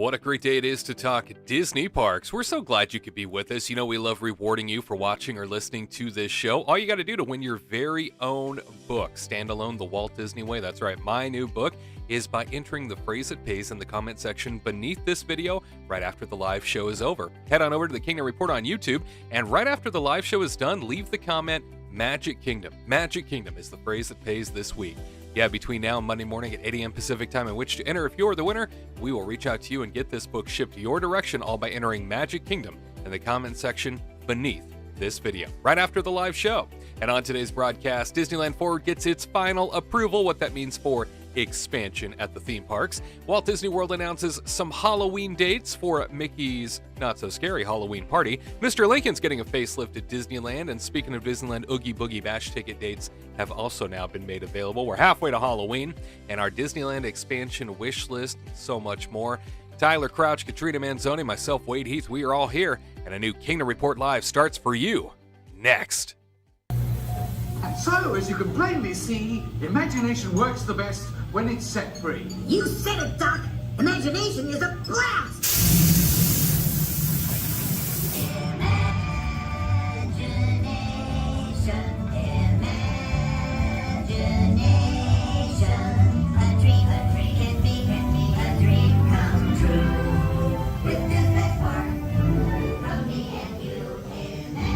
What a great day it is to talk Disney parks. We're so glad you could be with us. You know, we love rewarding you for watching or listening to this show. All you got to do to win your very own book, Standalone, The Walt Disney Way. That's right, my new book is by entering the phrase it pays in the comment section beneath this video right after the live show is over. Head on over to the Kingdom Report on YouTube, and right after the live show is done, leave the comment, Magic Kingdom. Magic Kingdom is the phrase that pays this week. Yeah, between now and Monday morning at 8 a.m. Pacific time in which to enter. If you're the winner, we will reach out to you and get this book shipped your direction, all by entering Magic Kingdom in the comment section beneath this video, right after the live show. And on today's broadcast, Disneyland Forward gets its final approval, what that means for expansion at the theme parks. Walt Disney World announces some Halloween dates for Mickey's not-so-scary Halloween party. Mr. Lincoln's getting a facelift at Disneyland, and speaking of Disneyland, Oogie Boogie Bash ticket dates have also now been made available. We're halfway to Halloween, and our Disneyland expansion wish list, and so much more. Tyler Crouch, Katrina Manzoni, myself, Wade Heath, we are all here, and a new Kingdom Report Live starts for you next. And so, as you can plainly see, imagination works the best when it's set free. You said it, Doc! Imagination is a blast! A dream can be a dream come true. With Disneyland Forward, from me and you.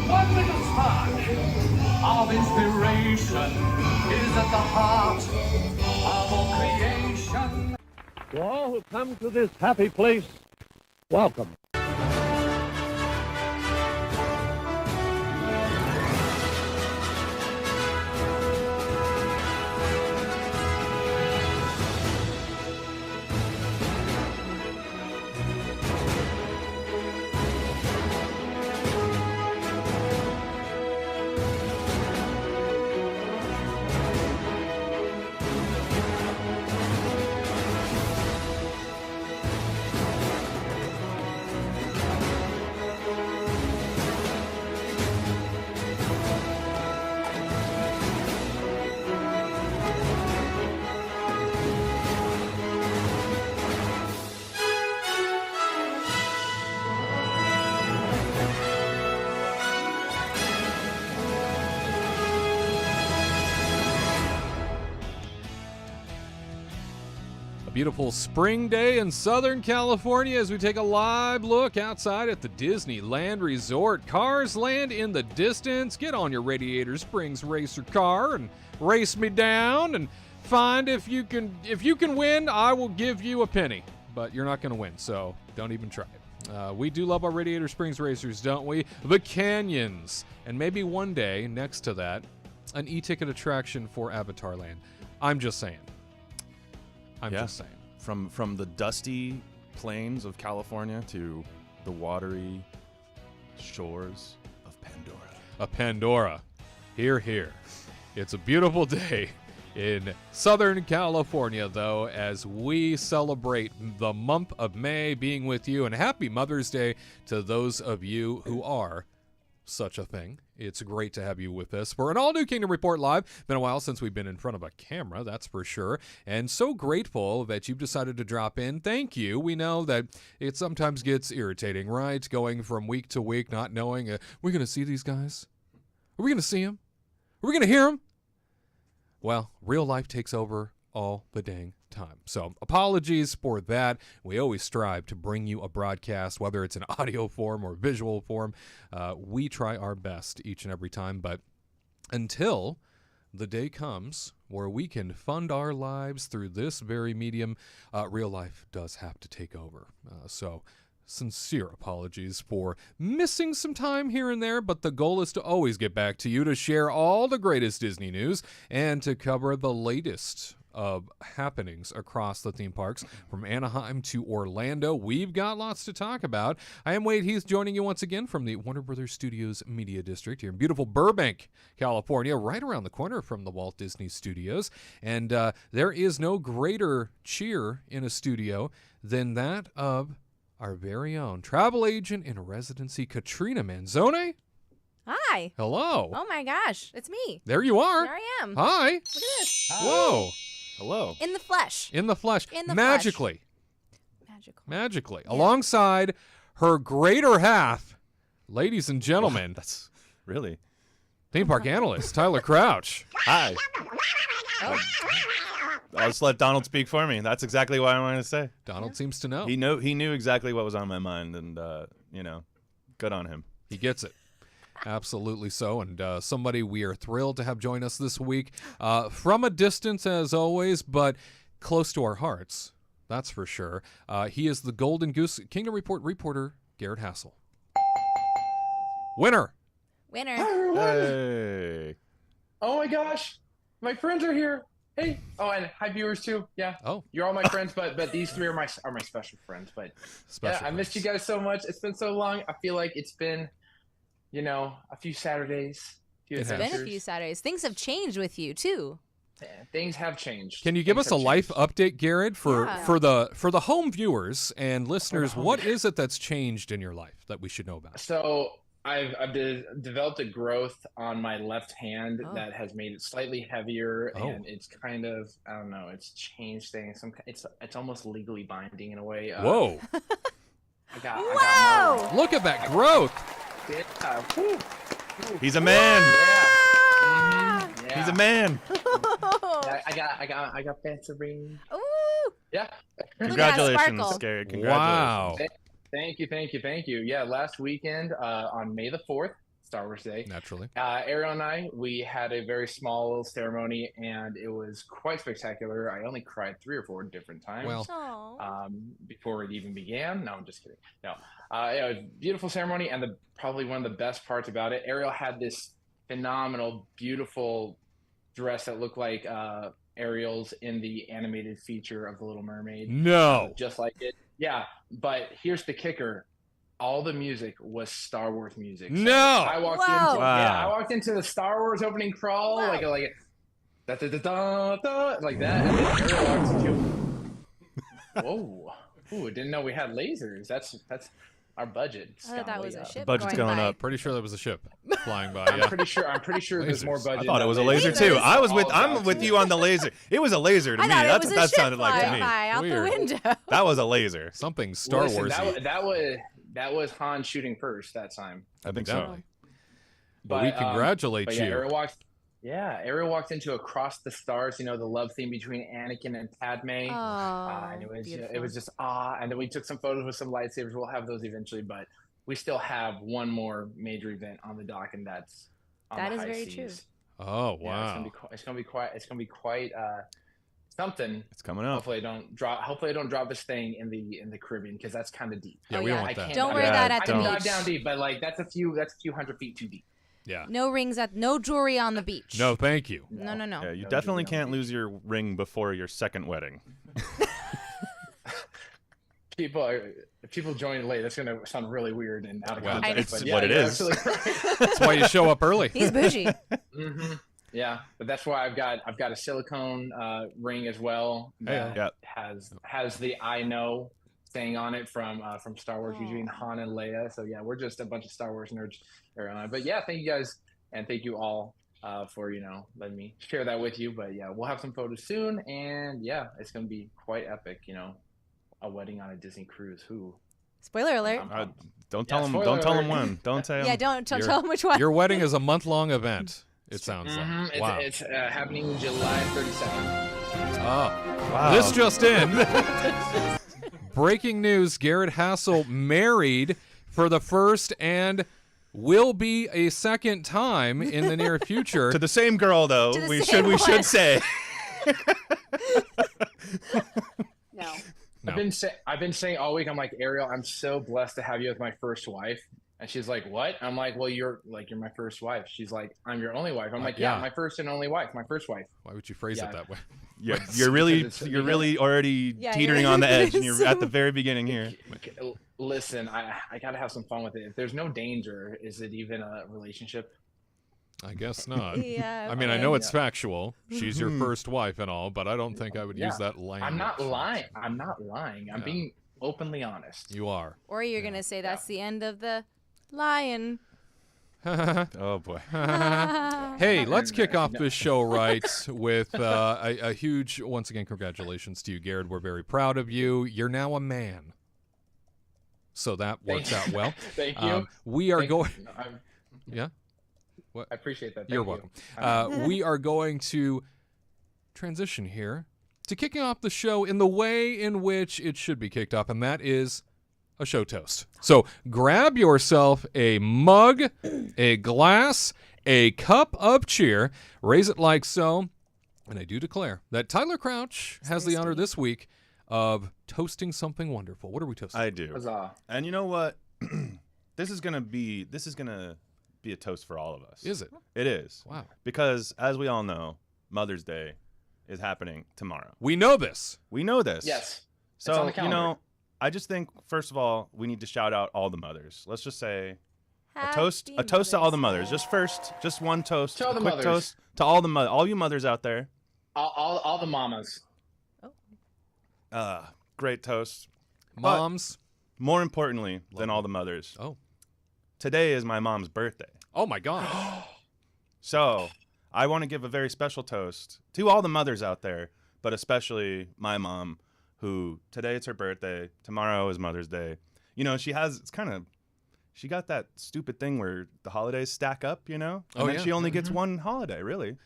One little spark of inspiration is at the heart of all creation. To all who come to this happy place, welcome. Beautiful spring day in Southern California as we take a live look outside at the Disneyland Resort. Cars land in the distance. Get on your Radiator Springs racer car and race me down and find if you can win, I will give you a penny. But you're not going to win, so don't even try it. We do love our Radiator Springs racers, don't we? The canyons. And maybe one day, next to that, an e-ticket attraction for Avatar Land. I'm just saying. Just saying. From the dusty plains of California to the watery shores of Pandora. A Pandora. Hear, hear. It's a beautiful day in Southern California, though, as we celebrate the month of May being with you. And happy Mother's Day to those of you who are such a thing. It's great to have you with us for an all-new Kingdom Report Live. Been a while since we've been in front of a camera, that's for sure. And so grateful that you've decided to drop in. Thank you. We know that it sometimes gets irritating, right? Going from week to week, not knowing, we're going to see these guys? Are we going to see them? Are we going to hear them? Well, real life takes over all the dang time. So apologies for that. We always strive to bring you a broadcast, whether it's in audio form or visual form. We try our best each and every time, but until the day comes where we can fund our lives through this very medium, real life does have to take over. So sincere apologies for missing some time here and there, but the goal is to always get back to you to share all the greatest Disney news and to cover the latest of happenings across the theme parks from Anaheim to Orlando. We've got lots to talk about. I am Wade Heath, joining you once again from the Warner Brothers Studios Media District here in beautiful Burbank, California, right around the corner from the Walt Disney Studios. And there is no greater cheer in a studio than that of our very own travel agent in residency, Katrina Manzoni. Hi. Hello. Oh my gosh, it's me. There you are. There I am. Hi. Look at this. Whoa. Hello. In the flesh. In the flesh. In the magically. flesh. Magically. Alongside her greater half, ladies and gentlemen, That's really. theme park analyst Tyler Crouch. Hi. I'll just let Donald speak for me. That's exactly what I wanted to say. Donald seems to know. He knew exactly what was on my mind, and good on him. He gets it. Absolutely so. And somebody we are thrilled to have join us this week from a distance, as always, but close to our hearts. That's for sure. He is the Golden Goose Kingdom Report reporter, Garrett Hassel. Winner. Hey. Oh my gosh, my friends are here. Hey. Oh, and hi viewers too. Yeah. Oh. You're all my friends, but these three are my special friends. But Special I missed you guys so much. It's been so long. I feel like it's been, a few Saturdays. It has. It's been a few Saturdays. Things have changed with you too. Yeah, things have changed. Can you give us a life update, Garrett, for the home viewers and listeners? What is it that's changed in your life that we should know about? So I've developed a growth on my left hand that has made it slightly heavier, and it's kind of, I don't know, it's changed things. It's almost legally binding in a way. Whoa! I got Look at that growth. whew. He's a man. Yeah. He's a man. I got fancy ring. Ooh! Yeah. Congratulations, sparkle. Gary. Congratulations. Wow. Thank you. Yeah, last weekend on May the 4th, Star Wars Day, Naturally. Ariel and I, we had a very small ceremony, and it was quite spectacular. I only cried 3 or 4 different times. Well, Aw. Before it even began. No, I'm just kidding. No, it was a beautiful ceremony, and probably one of the best parts about it, Ariel had this phenomenal, beautiful dress that looked like Ariel's in the animated feature of The Little Mermaid. no. Just like it. Yeah, but here's the kicker. All the music was Star Wars music. So No. I walked Whoa. into Wow. I walked into the Star Wars opening crawl Wow. like da, da, da, da, da, like that, and then Ariel walks into whoa. Ooh, didn't know we had lasers. That's our budget. I thought that was a ship. Budget's going going by. up. Pretty sure that was a ship flying by. I'm Yeah. pretty sure there's more Lasers. budget. I thought it than was a lasers. laser too. Lasers. I'm with you on the laser. It was a laser to I me. thought it That's was what a that ship sounded like to flying me. by out Weird. the window. That was a laser. Something Star Listen, Warsy. that was Han shooting first that time. I think so. Evidently. But we congratulate But you. yeah, Ariel walked into Across the Stars, the love theme between Anakin and Padme. And it was just and then we took some photos with some lightsabers. We'll have those eventually, but we still have one more major event on the dock, and that's on That the is high very seas. true. Oh Yeah, wow. it's gonna be quite something. It's coming up. Hopefully I don't drop this thing in the Caribbean, because that's kind of deep. Yeah, Oh, we don't yeah. want that. Don't dive- wear that at I the can beach. dive down deep, but that's a few hundred feet too deep. Yeah. No rings no jewelry on the beach. No, thank you. No. Yeah, you No, definitely no. can't lose your ring before your second wedding. If people join late, that's gonna sound really weird and out of Well, context. it's but yeah, what it you're is. absolutely right. That's why you show up early. He's bougie. Yeah, but that's why I've got a silicone ring as well that Yeah. has the I know saying on it from Star Wars between Han and Leia. So yeah, we're just a bunch of Star Wars nerds. But yeah, thank you guys, and thank you all for letting me share that with you. But yeah, we'll have some photos soon, and yeah, it's gonna be quite epic. A wedding on a Disney cruise. Who? Spoiler alert. Don't tell him. spoiler Don't tell him alert. when. Don't tell him. Yeah, don't Your- tell him which one. Your wedding is a month-long event. It sounds like. Wow. It's happening July 32nd. Oh. Wow. This just in. Breaking news: Garrett Hassel married for the first and will be a second time in the near future. To the same girl, though. To the We same one. should say. No. No. I've been saying all week. I'm like, Ariel, I'm so blessed to have you as my first wife. And she's like, what? I'm like, well, you're my first wife. She's like, I'm your only wife. I'm like, yeah, yeah. my first and only wife, my first wife. Why would you phrase Yeah. it that way? You're really Because already Yeah, teetering you're- on the edge, and you're at the very beginning here. Listen, I gotta have some fun with it. If there's no danger, is it even a relationship? I guess not. Yeah. I mean, I okay. know it's factual. She's your first wife and all, but I don't think I would use Yeah. that language. I'm not lying. I'm Yeah. being openly honest. You are. Or you're gonna say that's the end of the lion. Oh boy. Hey, let's kick off this show right with a huge, once again, congratulations to you, Garrett. We're very proud of you. You're now a man. So that works out well. Thank you. We are going. Yeah. What? I appreciate that. Thank You're you. welcome. We are going to transition here to kicking off the show in the way in which it should be kicked off, and that is a show toast. So grab yourself a mug, a glass, a cup of cheer, raise it like so, and I do declare that Tyler Crouch has the honor this week of toasting something wonderful. What are we toasting? I do. Huzzah. And you know what? This is gonna be a toast for all of us. Is it? It is. Wow. Because as we all know, Mother's Day is happening tomorrow. We know this. We know this. Yes. It's So on the calendar. I just think first of all we need to shout out all the mothers. Let's just say a toast Happy to all the Mother's mothers. Just one toast, To all a the quick mothers. toast to all you mothers out there. All the mamas. Great toast. Moms. More importantly than all the mothers, Oh. today is my mom's birthday. Oh my gosh. So I want to give a very special toast to all the mothers out there, but especially my mom, who today it's her birthday. Tomorrow is Mother's Day. You know, she got that stupid thing where the holidays stack up, you know? And Oh, then yeah. she only gets one holiday, really.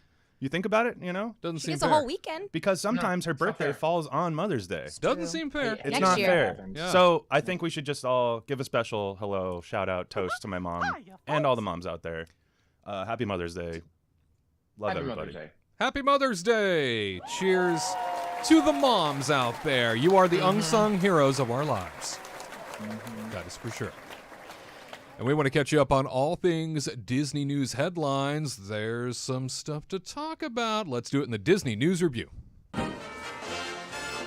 You think about it, you know? Doesn't She seem gets fair. a whole weekend. Because sometimes her it's not birthday fair. falls on Mother's Day. Doesn't seem fair. Hey, It's Next not year. fair. Yeah. So I think we should just all give a special hello, shout out, toast to my mom and all the moms out there. Happy Mother's Day. Love Happy everybody. Mother's Day. Happy Mother's Day. Cheers to the moms out there. You are the unsung heroes of our lives. That is for sure. And we want to catch you up on all things Disney news headlines. There's some stuff to talk about. Let's do it in the Disney News Review.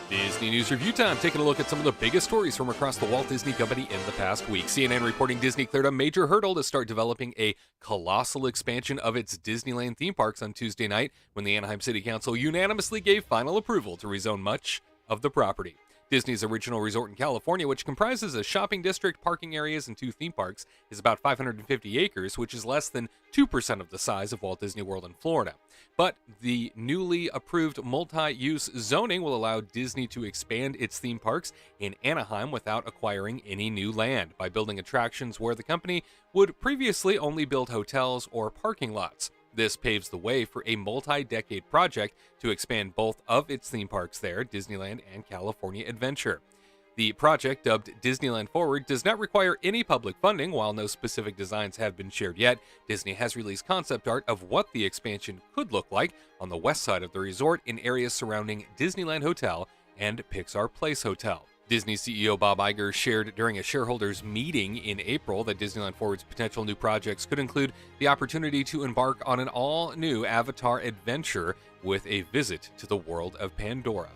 Disney News Review time, taking a look at some of the biggest stories from across the Walt Disney Company in the past week. CNN reporting Disney cleared a major hurdle to start developing a colossal expansion of its Disneyland theme parks on Tuesday night when the Anaheim City Council unanimously gave final approval to rezone much of the property. Disney's original resort in California, which comprises a shopping district, parking areas, and 2 theme parks, is about 550 acres, which is less than 2% of the size of Walt Disney World in Florida. But the newly approved multi-use zoning will allow Disney to expand its theme parks in Anaheim without acquiring any new land by building attractions where the company would previously only build hotels or parking lots. This paves the way for a multi-decade project to expand both of its theme parks there, Disneyland and California Adventure. The project, dubbed Disneyland Forward, does not require any public funding. While no specific designs have been shared yet, Disney has released concept art of what the expansion could look like on the west side of the resort in areas surrounding Disneyland Hotel and Pixar Place Hotel. Disney CEO Bob Iger shared during a shareholders meeting in April that Disneyland Forward's potential new projects could include the opportunity to embark on an all-new Avatar adventure with a visit to the world of Pandora.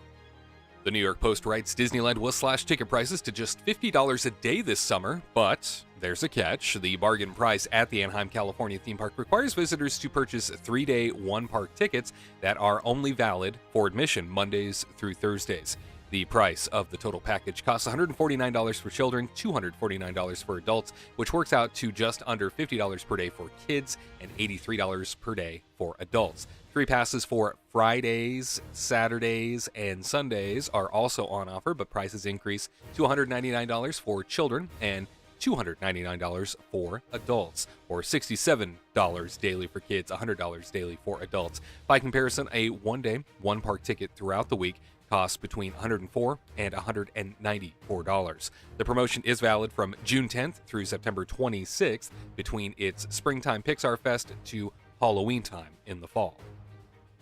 The New York Post writes Disneyland will slash ticket prices to just $50 a day this summer, but there's a catch. The bargain price at the Anaheim, California theme park requires visitors to purchase 3-day one-park tickets that are only valid for admission Mondays through Thursdays. The price of the total package costs $149 for children, $249 for adults, which works out to just under $50 per day for kids and $83 per day for adults. Free passes for Fridays, Saturdays, and Sundays are also on offer, but prices increase to $199 for children and $299 for adults, or $67 daily for kids, $100 daily for adults. By comparison, a one-day, one-park ticket throughout the week costs between $104 and $194. The promotion is valid from June 10th through September 26th between its Springtime Pixar Fest to Halloween time in the fall.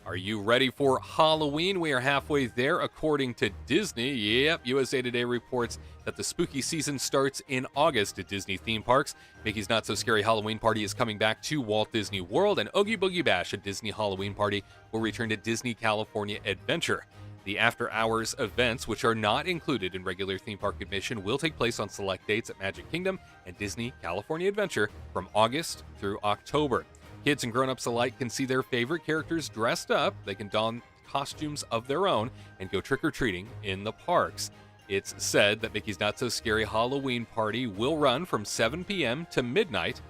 Are you ready for Halloween? We are halfway there, according to Disney. Yep, USA Today reports that the spooky season starts in August at Disney theme parks. Mickey's Not So Scary Halloween Party is coming back to Walt Disney World, and Oogie Boogie Bash, a Disney Halloween party, will return to Disney California Adventure. The after-hours events, which are not included in regular theme park admission, will take place on select dates at Magic Kingdom and Disney California Adventure from August through October. Kids and grown-ups alike can see their favorite characters dressed up. They can don costumes of their own and go trick-or-treating in the parks. It's said that Mickey's Not So Scary Halloween Party will run from 7 p.m. to midnight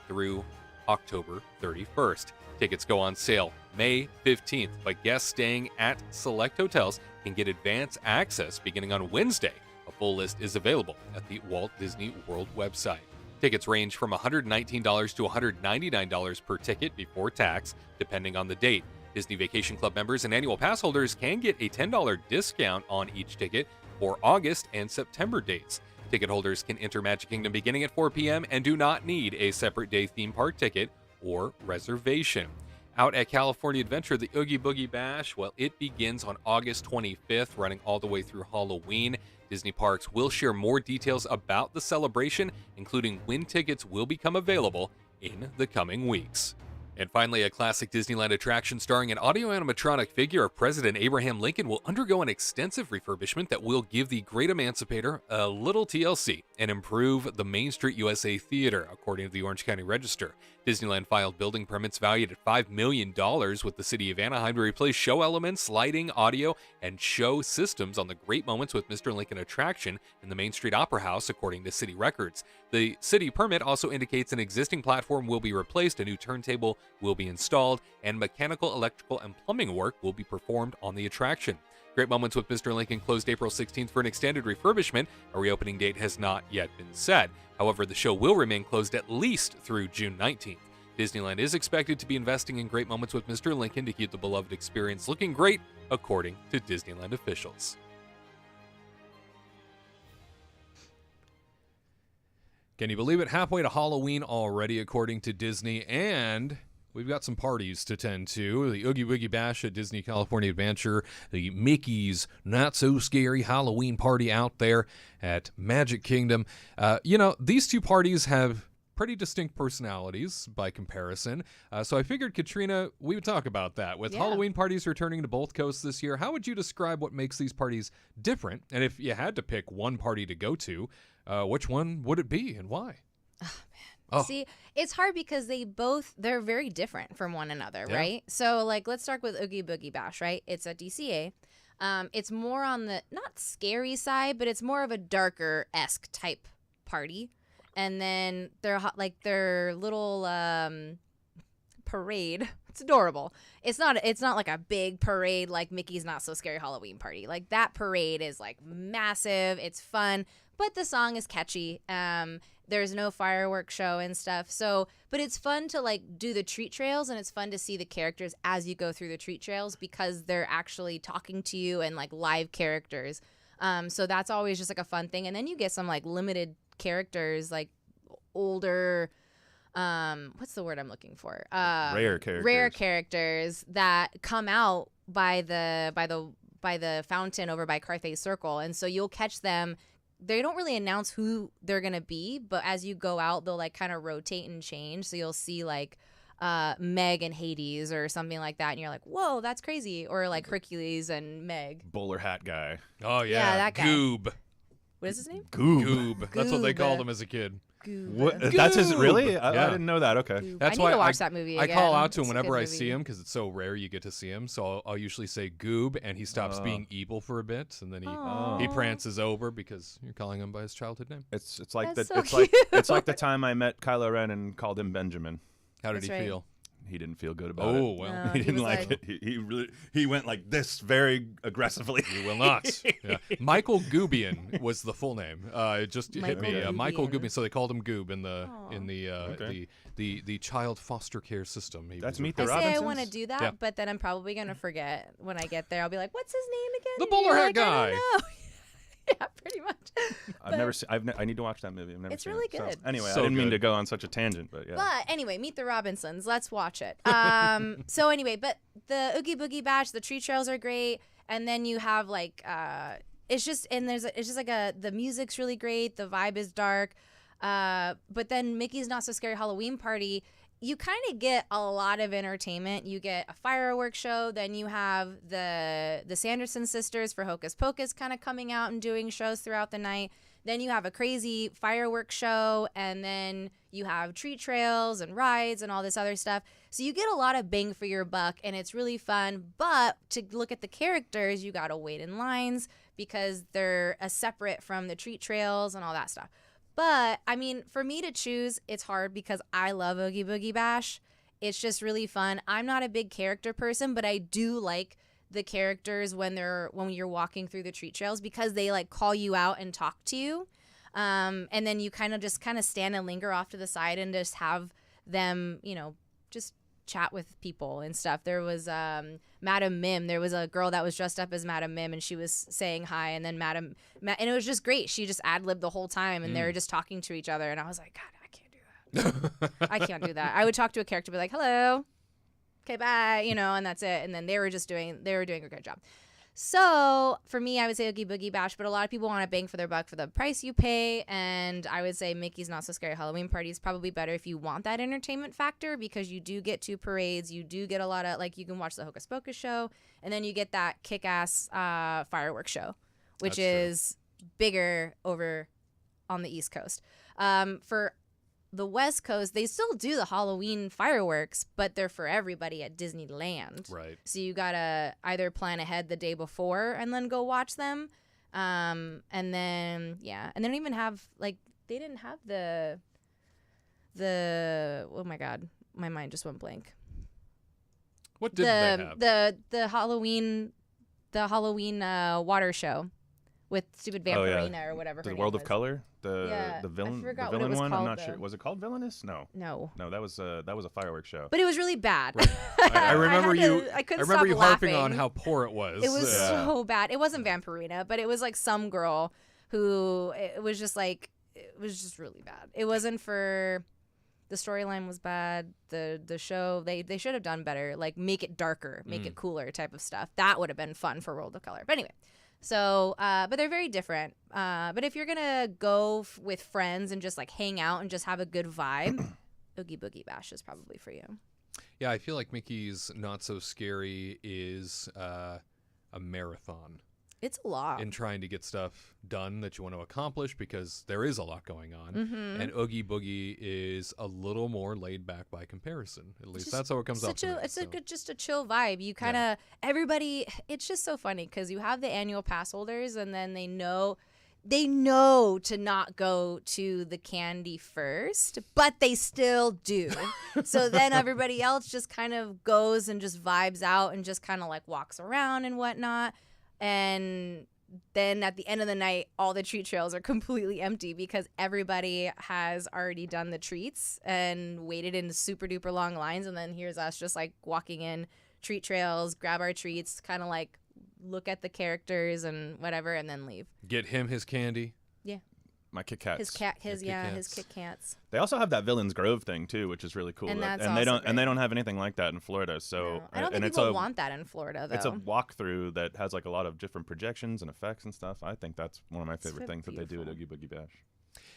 through October 31st. Tickets go on sale May 15th, but guests staying at select hotels can get advance access beginning on Wednesday. A full list is available at the Walt Disney World website. Tickets range from $119 to $199 per ticket before tax, depending on the date. Disney Vacation Club members and annual pass holders can get a $10 discount on each ticket for August and September dates. Ticket holders can enter Magic Kingdom beginning at 4 p.m. and do not need a separate day theme park ticket or reservation. Out at California Adventure, the Oogie Boogie Bash, well, it begins on August 25th, running all the way through Halloween. Disney Parks will share more details about the celebration, including when tickets will become available in the coming weeks. And finally, a classic Disneyland attraction starring an audio animatronic figure of President Abraham Lincoln will undergo an extensive refurbishment that will give the Great Emancipator a little TLC and improve the Main Street USA Theater, according to the Orange County Register. Disneyland filed building permits valued at $5 million with the city of Anaheim to replace show elements, lighting, audio, and show systems on the Great Moments with Mr. Lincoln attraction in the Main Street Opera House, according to city records. The city permit also indicates an existing platform will be replaced, a new turntable will be installed, and mechanical, electrical, and plumbing work will be performed on the attraction. Great Moments with Mr. Lincoln closed April 16th for an extended refurbishment. A reopening date has not yet been set. However, the show will remain closed at least through June 19th. Disneyland is expected to be investing in Great Moments with Mr. Lincoln to keep the beloved experience looking great, according to Disneyland officials. Can you believe it? Halfway to Halloween already, according to Disney, and we've got some parties to tend to. The Oogie Boogie Bash at Disney California Adventure, the Mickey's Not So Scary Halloween Party out there at Magic Kingdom. These two parties have pretty distinct personalities by comparison. So I figured, Katrina, we would talk about that. With Halloween parties returning to both coasts this year, how would you describe what makes these parties different? And if you had to pick one party to go to, which one would it be and why? Oh. See, it's hard because they're very different from one another, right? So, let's start with Oogie Boogie Bash, right? It's at DCA. It's more on the, not scary side, but it's more of a darker-esque type party. And then their little parade. It's adorable. It's not like a big parade like Mickey's Not So Scary Halloween Party. Like, that parade is massive. It's fun, but the song is catchy. There's no fireworks show and stuff. So, but it's fun to do the treat trails, and it's fun to see the characters as you go through the treat trails because they're actually talking to you and live characters. So that's always just a fun thing. And then you get some limited characters, older, what's the word I'm looking for? Rare characters that come out by the fountain over by Carthay Circle, and so you'll catch them. They don't really announce who they're gonna be, but as you go out, they'll kind of rotate and change. So you'll see Meg and Hades or something like that, and you're like, whoa, that's crazy. Or Hercules and Meg. Bowler hat guy. Oh yeah, that guy. Goob. What is his name? Goob. That's what they called him as a kid. Goob. What? That's his really? I didn't know that. Okay. Goob. That's I need why to watch that movie again. I call out to him It's a whenever good I see movie. him because it's so rare you get to see him. So I'll usually say Goob, and he stops being evil for a bit, and then he prances over because you're calling him by his childhood name. It's like That's the so it's like cute. it's like the time I met Kylo Ren and called him Benjamin. How did That's he right. feel? He didn't feel good about it. Oh well, No. He He didn't was like it. He went like this very aggressively. you will not. Yeah. Michael Goobian was the full name. It just hit Michael me. Goobian. Michael Goobian. So they called him Goob in Okay. the child foster care system. He That's was Meet the I say I Robinsons? want to do that, Yeah. but then I'm probably gonna forget when I get there. I'll be like, "What's his name again?" The And you're bowler hat like, guy. I don't know. Yeah, pretty much. I've never seen. I need to watch that movie. I've never It's seen really it. So, good. anyway, So I didn't mean good. to go on such a tangent, but yeah. But anyway, Meet the Robinsons. Let's watch it. So anyway, but the Oogie Boogie Bash, the tree trails are great, and then you have it's just the music's really great, the vibe is dark, but then Mickey's Not So Scary Halloween Party, you kind of get a lot of entertainment. You get a fireworks show, then you have the Sanderson sisters for Hocus Pocus kind of coming out and doing shows throughout the night. Then you have a crazy fireworks show, and then you have treat trails and rides and all this other stuff. So you get a lot of bang for your buck, and it's really fun. But to look at the characters, you got to wait in lines because they're separate from the treat trails and all that stuff. But I mean, for me to choose, it's hard because I love Oogie Boogie Bash. It's just really fun. I'm not a big character person, but I do like the characters when you're walking through the treat trails because they like call you out and talk to you. And then you kind of stand and linger off to the side and just have them, just chat with people and stuff. There was Madam Mim. There was a girl that was dressed up as Madam Mim, and she was saying hi, and then and it was just great. She just ad-libbed the whole time, and they were just talking to each other, and I was like, God, I can't do that. I can't do that. I would talk to a character, be like, hello, okay, bye, and that's it. And then they were doing a good job. So for me, I would say Oogie Boogie Bash, but a lot of people want to bang for their buck for the price you pay. And I would say Mickey's Not So Scary Halloween Party is probably better if you want that entertainment factor, because you do get 2 parades. You do get a lot of, like, you can watch the Hocus Pocus show, and then you get that kick-ass fireworks show, which is bigger over on the East Coast. For the West Coast, they still do the Halloween fireworks, but they're for everybody at Disneyland. Right. So you gotta either plan ahead the day before and then go watch them. And then and they don't even have they didn't have the oh my God, my mind just went blank. What did they have? The Halloween water show with stupid Vampirina or whatever. The her World name of was. Color, the villain, I forgot the what it villain was one. called, I'm not though. sure. Was it called Villainous? No, that was a fireworks show. But it was really bad. I remember I couldn't remember stop you harping laughing. on how poor it was. It was so bad. It wasn't Vampirina, but it was like some girl who it was just really bad. It wasn't for the storyline was bad. The show they should have done better. Like make it darker, make it cooler type of stuff. That would have been fun for World of Color. But anyway. So, but they're very different. But if you're going to go with friends and just like hang out and just have a good vibe, Oogie Boogie Bash is probably for you. Yeah, I feel like Mickey's Not So Scary is a marathon. It's a lot. In trying to get stuff done that you want to accomplish, because there is a lot going on. Mm-hmm. And Oogie Boogie is a little more laid back by comparison. At least that's how it comes off to me. It's just a chill vibe. You kind of, everybody, it's just so funny because you have the annual pass holders and then they know to not go to the candy first, but they still do. So then everybody else just kind of goes and just vibes out and just kind of like walks around and whatnot. And then at the end of the night, all the treat trails are completely empty because everybody has already done the treats and waited in super duper long lines. And then here's us just like walking in treat trails, grab our treats, kind of like look at the characters and whatever, and then leave. Get him his candy. Yeah. My Kit Kats. His Kit Kats. They also have that Villains Grove thing too, which is really cool. And that's they also don't have anything like that in Florida. So No. I don't think and people want that in Florida though. It's a walkthrough that has like a lot of different projections and effects and stuff. I think that's one of my favorite things that they do at Oogie Boogie Bash.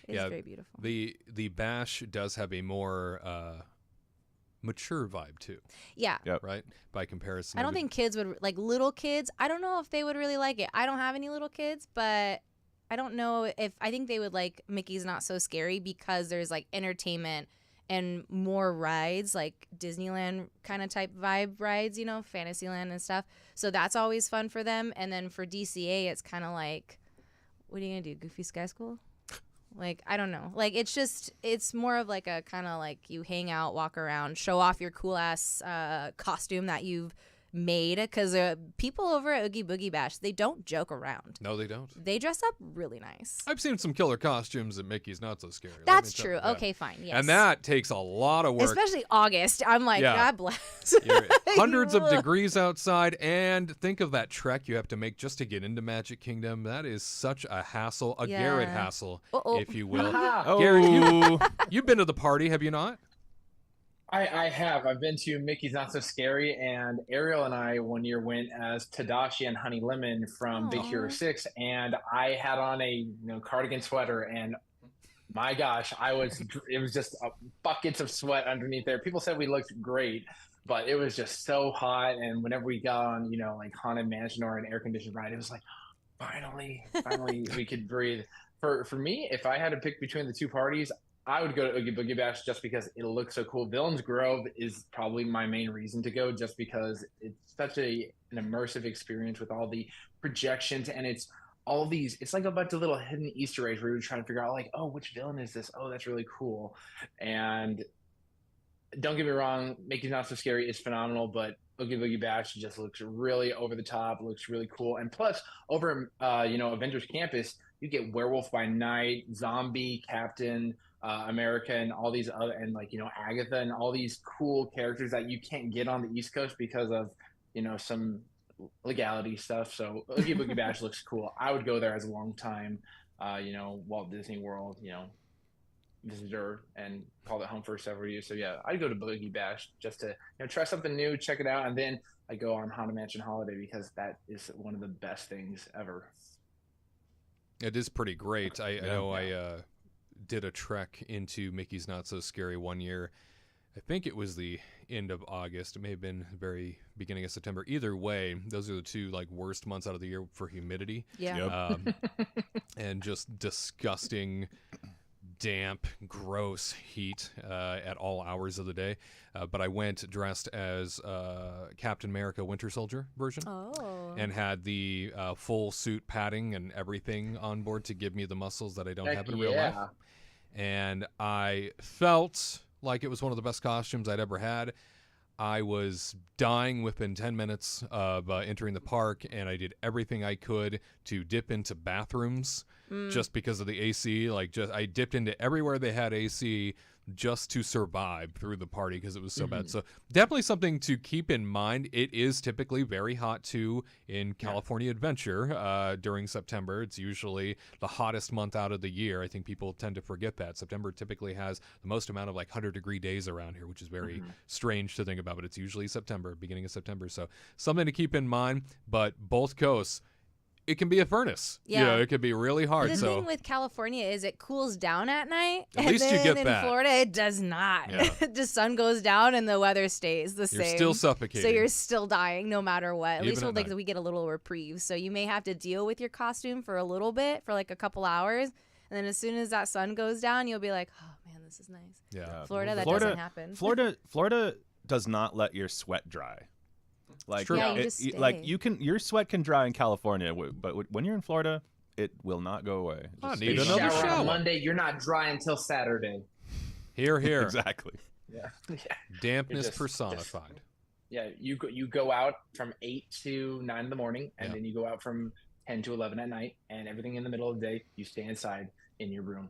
It's very beautiful. The bash does have a more mature vibe too. Yeah. Yep. Right? By comparison. I don't think kids would like little kids. I don't know if they would really like it. I don't have any little kids, but I don't know if I think they would like Mickey's Not So Scary because there's like entertainment and more rides, like Disneyland kind of type vibe rides, Fantasyland and stuff. So that's always fun for them. And then for DCA, it's kind of like, what are you going to do? Goofy Sky School? Like, I don't know. Like, it's more of like a kind of like you hang out, walk around, show off your cool ass costume that you've made, because people over at Oogie Boogie Bash, they don't joke around. No, they don't. They dress up really nice. I've seen some killer costumes at Mickey's Not So Scary. That's true. Okay, fine. Yes. And that takes a lot of work. Especially August. I'm like, Yeah. God bless. You're hundreds of degrees outside, and think of that trek you have to make just to get into Magic Kingdom. That is such a hassle, a Yeah. Garrett hassle, Uh-oh. if you will. Oh, Garrett, you've been to the party, have you not? I have. I've been to Mickey's Not So Scary, and Ariel and I one year went as Tadashi and Honey Lemon from Big Hero 6, and I had on a cardigan sweater, and my gosh, it was just buckets of sweat underneath there. People said we looked great, but it was just so hot, and whenever we got on, like Haunted Mansion or an air-conditioned ride, it was like, finally we could breathe. For me, if I had to pick between the two parties, I would go to Oogie Boogie Bash just because it looks so cool. Villains Grove is probably my main reason to go, just because it's such an immersive experience with all the projections, and it's all these, it's like a bunch of little hidden Easter eggs where you're trying to figure out like, oh, which villain is this? Oh, that's really cool. And don't get me wrong, Mickey's Not So Scary is phenomenal, but Oogie Boogie Bash just looks really over the top, looks really cool. And plus, over Avengers Campus, you get Werewolf by Night, Zombie, Captain America, and all these other, and Agatha, and all these cool characters that you can't get on the East Coast because of some legality stuff. So Oogie Boogie Bash looks cool. I would go there as a long time, Walt Disney World, visitor, and called it home for several years. So yeah, I'd go to Boogie Bash just to try something new, check it out, and then I go on Haunted Mansion Holiday because that is one of the best things ever. It is pretty great. I know I did a trek into Mickey's Not So Scary one year. I think it was the end of August. It may have been the very beginning of September. Either way, those are the two worst months out of the year for humidity. Yeah. And just disgusting, damp, gross heat at all hours of the day. But I went dressed as Captain America Winter Soldier version. Oh. And had the full suit padding and everything on board to give me the muscles that I don't have in real life. And I felt like it was one of the best costumes I'd ever had. I was dying within 10 minutes of entering the park, and I did everything I could to dip into bathrooms just because of the AC. I dipped into everywhere they had AC just to survive through the party because it was so bad. So definitely something to keep in mind. It is typically very hot too in California Adventure during September. It's usually the hottest month out of the year. I think people tend to forget that. September typically has the most amount of 100-degree days around here, which is very strange to think about, but it's usually September, beginning of September. So something to keep in mind, but both coasts, it can be a furnace. Yeah. It can be really hard. The thing with California is it cools down at night. At least you get in that. In Florida, it does not. Yeah. The sun goes down and the weather stays the same. You're still suffocating. So you're still dying no matter what. At Even least we get a little reprieve. So you may have to deal with your costume for a little bit, for a couple hours. And then as soon as that sun goes down, you'll be like, oh, man, this is nice. Yeah. Florida, that doesn't happen. Florida does not let your sweat dry. True. Yeah, you just stay. Your sweat can dry in California, but when you're in Florida, it will not go away. I Just need stay another shower shower. on Monday, you're not dry until Saturday. Here. Exactly. Yeah. Dampness Just- personified. Yeah, you go out from 8 to 9 in the morning, and then you go out from 10 to 11 at night, and everything in the middle of the day, you stay inside in your room,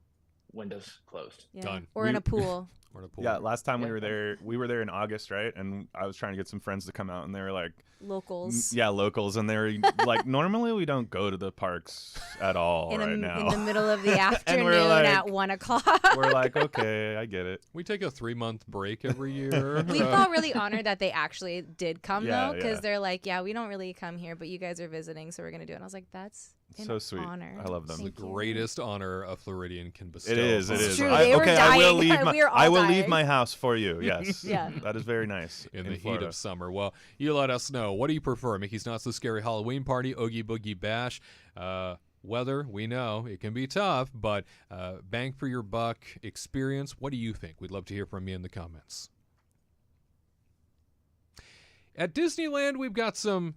windows closed. Yeah. Done. Or in a pool. Or in a pool. Yeah, last time we were there in August, right? And I was trying to get some friends to come out, and they were like, Locals. yeah, locals, and they were like, normally we don't go to the parks at all now. In the middle of the afternoon at 1 o'clock. We're like, okay, I get it. We take a 3-month break every year. We felt really honored that they actually did come, Yeah, though, because yeah. they're like, yeah, we don't really come here, but you guys are visiting, so we're going to do it. And I was like, that's an So sweet. honor. I love them. the Thank you. greatest honor a Floridian can bestow. It is. upon It's true. someone. They were I will dying. leave my We were all I will dying. leave my house for you. Yes. Yeah. That is very nice. in the heat Florida. of summer. Well, you let us know. What do you prefer? Mickey's Not So Scary Halloween Party, Oogie Boogie Bash? Weather, we know it can be tough, but bang for your buck experience. What do you think? We'd love to hear from you in the comments. At Disneyland, we've got some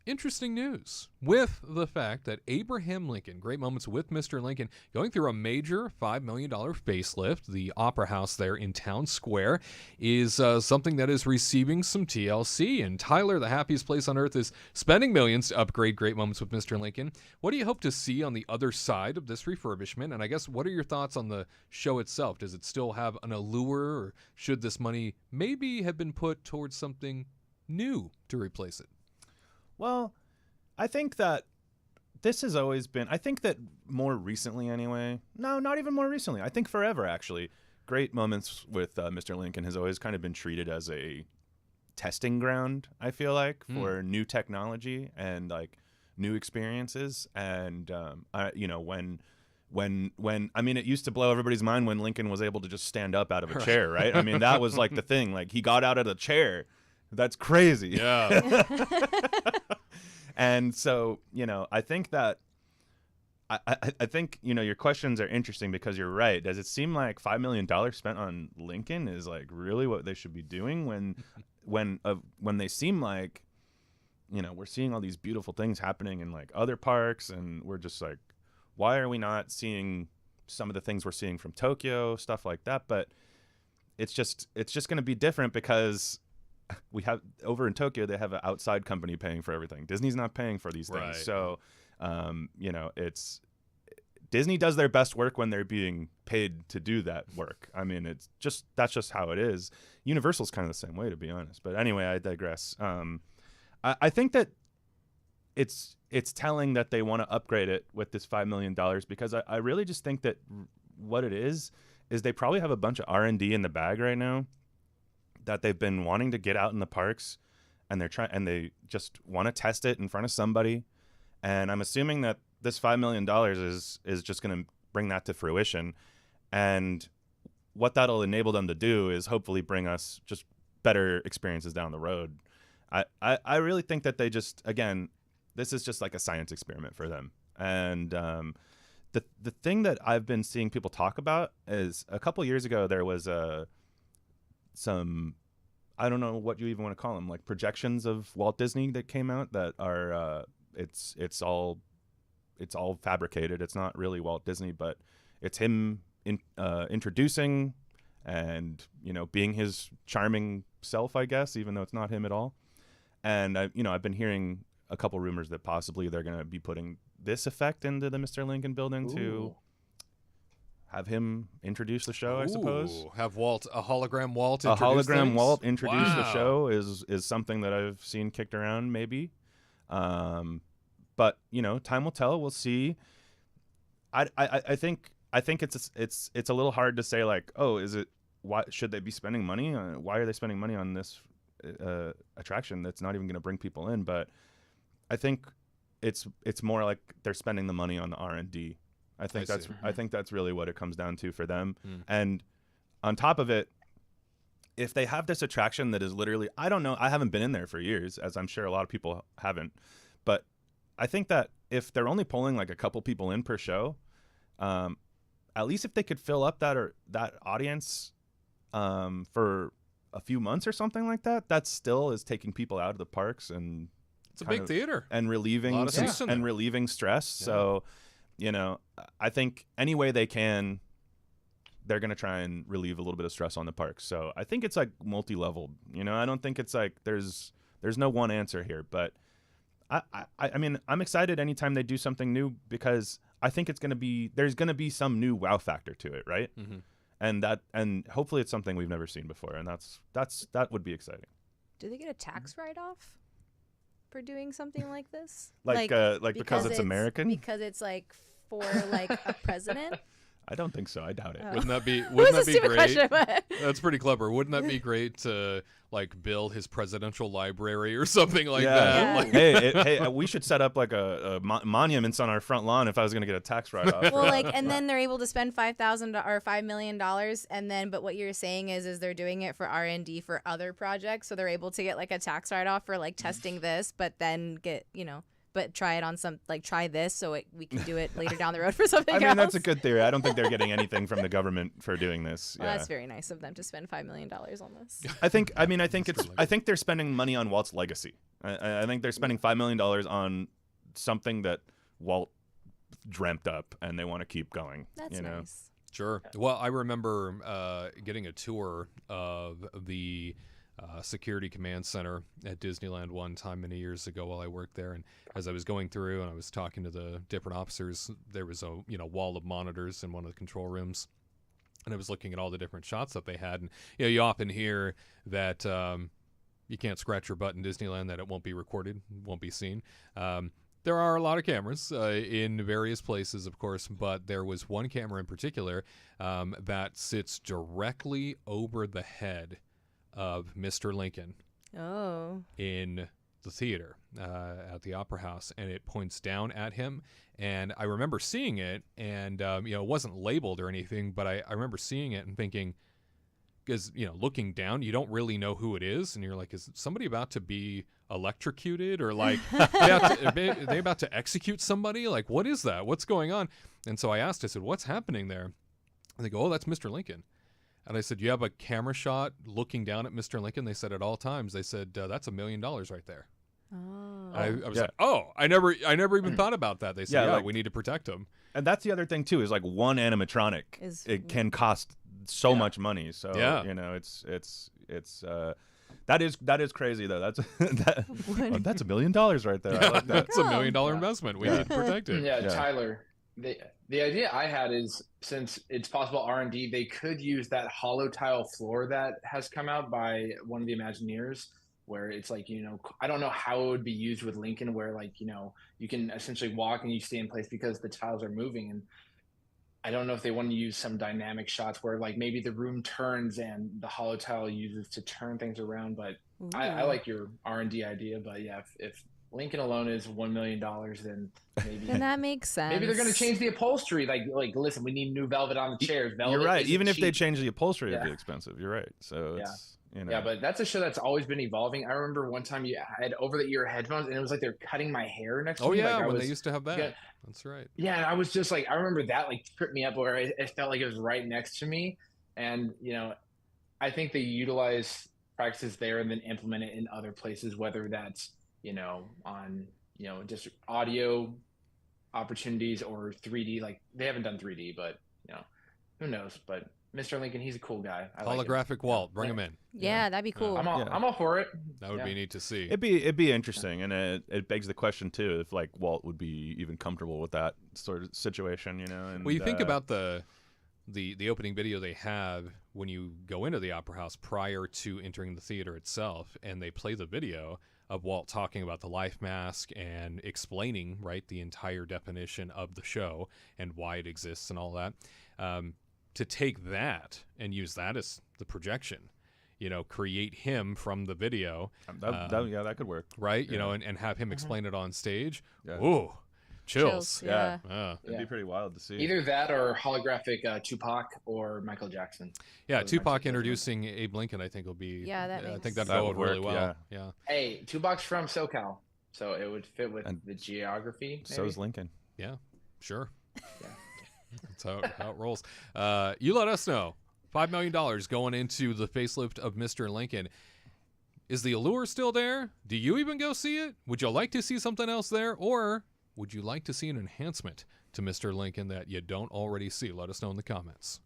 interesting news with the fact that Abraham Lincoln, Great Moments with Mr. Lincoln, going through a major $5 million facelift. The Opera House there in Town Square is something that is receiving some TLC. And Tyler, the happiest place on earth, is spending millions to upgrade Great Moments with Mr. Lincoln. What do you hope to see on the other side of this refurbishment? And I guess, what are your thoughts on the show itself? Does it still have an allure, or should this money maybe have been put towards something new to replace it? Well, I think that this has always been, I think that more recently anyway, no, not even more recently, I think forever actually, Great Moments with Mr. Lincoln has always kind of been treated as a testing ground, I feel like, for new technology and new experiences. And, when I mean, it used to blow everybody's mind when Lincoln was able to just stand up out of a chair, right? I mean, that was the thing, he got out of the chair. That's crazy. Yeah. And so, I think that I think, your questions are interesting because you're right. Does it seem like $5 million spent on Lincoln is really what they should be doing when they seem like, we're seeing all these beautiful things happening in like other parks, and we're just like, why are we not seeing some of the things we're seeing from Tokyo, stuff like that? But it's just going to be different because we have over in Tokyo, they have an outside company paying for everything. Disney's not paying for these things. Right. So, it's Disney does their best work when they're being paid to do that work. I mean, that's just how it is. Universal's kind of the same way, to be honest. But anyway, I digress. I think that it's telling that they want to upgrade it with this $5 million, because I really just think that what it is they probably have a bunch of R&D in the bag right now that they've been wanting to get out in the parks, and they just want to test it in front of somebody. And I'm assuming that this $5 million is just going to bring that to fruition. And what that'll enable them to do is hopefully bring us just better experiences down the road. I really think that they just, again, this is just like a science experiment for them. And the thing that I've been seeing people talk about is, a couple years ago there was some, I don't know what you even want to call them, like projections of Walt Disney that came out that are it's all fabricated. It's not really Walt Disney, but it's him introducing and being his charming self, I guess, even though it's not him at all. And I've been hearing a couple rumors that possibly they're going to be putting this effect into the Mr. Lincoln building to have him introduce the show, I suppose. Have a hologram Walt a introduce hologram things? Walt introduce the Wow. show is something that I've seen kicked around, maybe. But time will tell. We'll see. I think it's a little hard to say, like, oh, is it, why should they be spending money? Why are they spending money on this attraction that's not even going to bring people in? But I think it's more like they're spending the money on the R&D. I think that's really what it comes down to for them. And on top of it, if they have this attraction that is literally, I don't know, I haven't been in there for years, as I'm sure a lot of people haven't, but I think that if they're only pulling like a couple people in per show, at least if they could fill up that audience for a few months or something like that, that still is taking people out of the parks, and It's a big theater. and relieving A lot of seats in there. relieving stress. Yeah. So, I think any way they can, they're going to try and relieve a little bit of stress on the parks. So I think it's like multi-leveled. I don't think it's like there's no one answer here, but I mean, I'm excited anytime they do something new, because I think there's going to be some new wow factor to it, right? Mm-hmm. And hopefully it's something we've never seen before, and that would be exciting. Do they get a tax write-off for doing something like this? Like because it's American? Because it's like for like a president? I don't think so. I doubt it. Wouldn't that be It was a that be stupid great? question, but That's pretty clever. Wouldn't that be great to like build his presidential library or something like Yeah. that? Yeah. Like, hey, we should set up like a monuments on our front lawn if I was going to get a tax write-off. well, like, and then they're able to spend $5 million, and then, but what you're saying is they're doing it for R&D for other projects, so they're able to get like a tax write-off for like testing this, but then get but try it on try this so we can do it later down the road for something I mean, else. that's a good theory. I don't think they're getting anything from the government for doing this. Well, Yeah. that's very nice of them to spend $5 million on this. I think they're spending money on Walt's legacy. I think they're spending $5 million on something that Walt dreamt up, and they want to keep going. That's nice. Sure. Well, I remember getting a tour of the security command center at Disneyland one time many years ago while I worked there, and as I was going through and I was talking to the different officers, there was a wall of monitors in one of the control rooms, and I was looking at all the different shots that they had, and you often hear that you can't scratch your butt in Disneyland, that it won't be recorded, won't be seen. There are a lot of cameras in various places, of course, but there was one camera in particular that sits directly over the head of Mr. Lincoln Oh. in the theater at the Opera House, and it points down at him. And I remember seeing it, and it wasn't labeled or anything, but I remember seeing it and thinking, because looking down, you don't really know who it is, and you're like, is somebody about to be electrocuted, or like are they about to execute somebody? Like, what is that? What's going on? And so I asked, I said, what's happening there? And they go, oh, that's Mr. Lincoln. And I said, you have a camera shot looking down at Mr. Lincoln? They said, at all times. They said, that's $1 million right there. Oh. I was Yeah. like, oh, I never even thought about that. They said, Yeah, like- we need to protect them. And that's the other thing too, is like one animatronic it can cost so much money. So Yeah. that is crazy though. That's that's $1 million right there. I like that. That's $1 million investment. We need to protect it. Yeah, Tyler. The idea I had is, since it's possible R&D, they could use that hollow tile floor that has come out by one of the Imagineers, where it's like, I don't know how it would be used with Lincoln, where like, you can essentially walk and you stay in place because the tiles are moving. And I don't know if they want to use some dynamic shots where like maybe the room turns and the hollow tile uses to turn things around. But I like your R&D idea. But yeah, if Lincoln alone is $1 million, then maybe And that makes sense. maybe they're going to change the upholstery. Like listen, we need new velvet on the chairs. Velvet You're right. isn't Even if they cheap. change the upholstery, it'd be Yeah. expensive. You're right. So it's Yeah, but that's a show that's always been evolving. I remember one time you had over-the-ear headphones, and it was like they're cutting my hair next to Oh me. yeah, Like, when they used to have that. Yeah. That's right. Yeah, and I was just like, I remember that like tripped me up, where it felt like it was right next to me. And I think they utilize practices there and then implement it in other places, whether that's on just audio opportunities or 3D. Like they haven't done 3D, but who knows? But Mr. Lincoln, he's a cool guy. I like him. Holographic Walt, bring him in. Yeah, that'd be cool. I'm all for it. That would Yeah. be neat to see. it'd be interesting, and it begs the question too, if like Walt would be even comfortable with that sort of situation, And Well, you think about the opening video they have when you go into the Opera House prior to entering the theater itself, and they play the video of Walt talking about the life mask and explaining the entire definition of the show and why it exists and all that. To take that and use that as the projection, create him from the video, that could work, right? Yeah. And have him explain it on stage. Yeah. Ooh, chills. Yeah. It'd be pretty wild to see. Either that or holographic Tupac or Michael Jackson. Yeah, Those are my Tupac two introducing Abe Lincoln, I think will be. Yeah, that I makes think that'd That go would really work, well. Yeah. Hey, Tupac's from SoCal, so it would fit with And the geography. So is maybe? Lincoln. Yeah, sure. Yeah. That's how it rolls. You let us know. $5 million going into the facelift of Mr. Lincoln. Is the allure still there? Do you even go see it? Would you like to see something else there? Or would you like to see an enhancement to Mr. Lincoln that you don't already see? Let us know in the comments.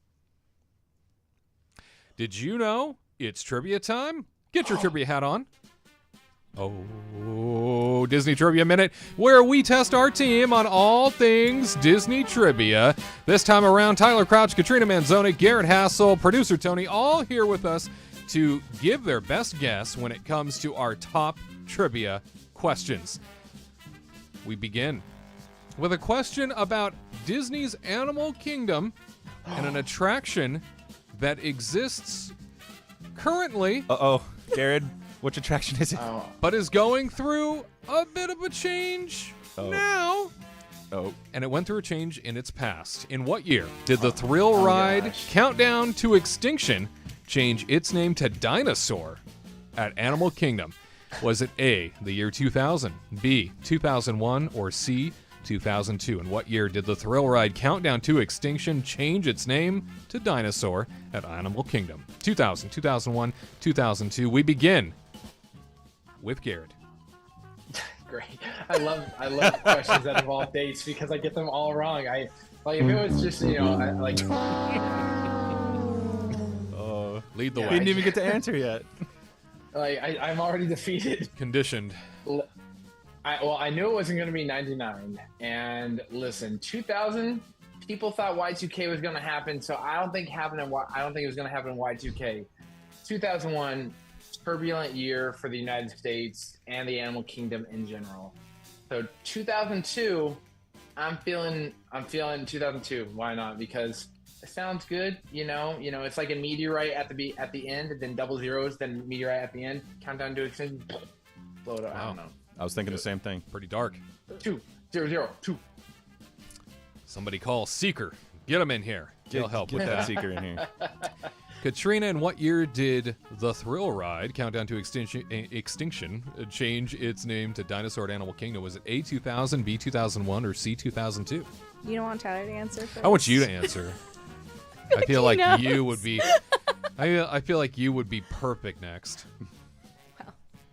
Did you know it's trivia time? Get your trivia hat on. Oh, Disney Trivia Minute, where we test our team on all things Disney trivia. This time around, Tyler Crouch, Katrina Manzoni, Garrett Hassel, producer Tony, all here with us to give their best guess when it comes to our top trivia questions. We begin with a question about Disney's Animal Kingdom and an attraction that exists currently, Jared, which attraction is it? but is going through a bit of a change now. Oh, And it went through a change in its past. In what year did the thrill ride Countdown to Extinction change its name to Dinosaur at Animal Kingdom? Was it A, the year 2000, B, 2001, or C, 2002? In what year did the thrill ride Countdown to Extinction change its name to Dinosaur at Animal Kingdom? 2000, 2001, 2002. We begin with Garrett. Great. I love questions that involve dates because I get them all wrong. If it was just Lead the we way. didn't even get to answer yet. I'm already defeated. Conditioned. I knew it wasn't going to be 99. And listen, 2000, people thought Y2K was going to happen, so I don't think it was going to happen in Y2K. 2001, turbulent year for the United States and the Animal Kingdom in general. So 2002, I'm feeling 2002. Why not? Because it sounds good. It's like a meteorite at the end, and then double zeros, then meteorite at the end. Countdown to extinction. Blow it up. I don't know. I was thinking the same thing. Pretty dark. 2 0 0 2. Somebody call Seeker. Get him in here. He'll help Get with that that. seeker in here. Katrina, in what year did the thrill ride Countdown to Extinction change its name to Dinosaur at Animal Kingdom? Was it A, 2000, B, 2001, or C, 2002? You don't want Tyler to answer first? I want you to answer. I feel He like knows. you would be. I feel like you would be perfect next.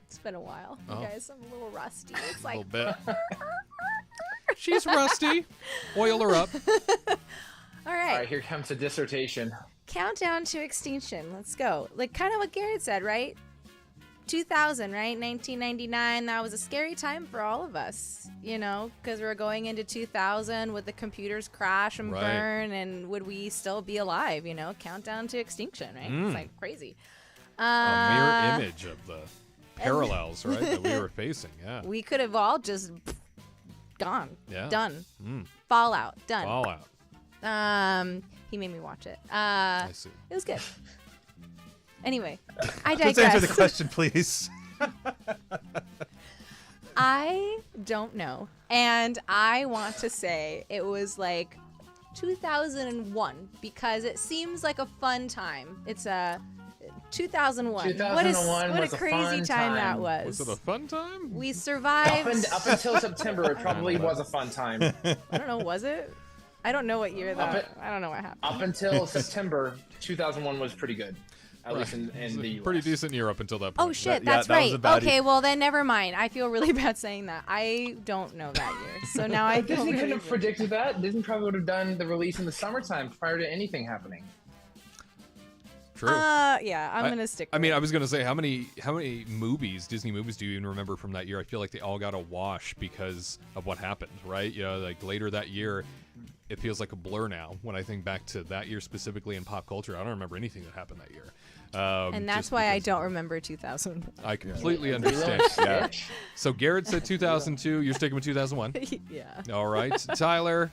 It's been a while. Oh. You guys, I'm a little rusty. It's A like, little bit. She's rusty. Oil her up. all All right, right, here comes the dissertation. countdown to extinction. Let's go. Like kind of what Garrett said, right? 2000, right? 1999. That was a scary time for all of us, you know, because we were going into 2000. Would the computers crash and Right. burn, and would we still be alive? You know, countdown to extinction, right? Mm. It's like crazy. A mirror image of the parallels, right, that we were facing. Yeah. We could have all just gone. Yeah. Done. Mm. Fallout. Done. Fallout. He made me watch it. I see. It was good. Anyway, I Let's digress. answer the question, please. I don't know. And I want to say it was like 2001 because it seems like a fun time. It's a 2001. 2001 what was a a crazy fun time that time. was. Was it a fun time? We survived. Up until September, it probably was a fun time. I don't know, was it? I don't know what year that. I don't know what happened. Up until September, 2001 was pretty good, at least in It was the a US. pretty decent year up until that point. Oh shit, yeah, that's that was right. about Okay, it. well then never mind. I feel really bad saying that. I don't know that year. So now I feel Disney really couldn't have bad. predicted that. Disney probably would have done the release in the summertime prior to anything happening. True. Yeah, I'm gonna stick. I with mean, it. I was gonna say how many movies, Disney movies, do you even remember from that year? I feel like they all got a wash because of what happened, right? You know, like later that year, it feels like a blur now when I think back to that year specifically in pop culture. I don't remember anything that happened that year. And that's just why I because- don't remember 2000. I completely understand. Yeah. So Garrett said 2002. You're sticking with 2001. Yeah. All right, Tyler.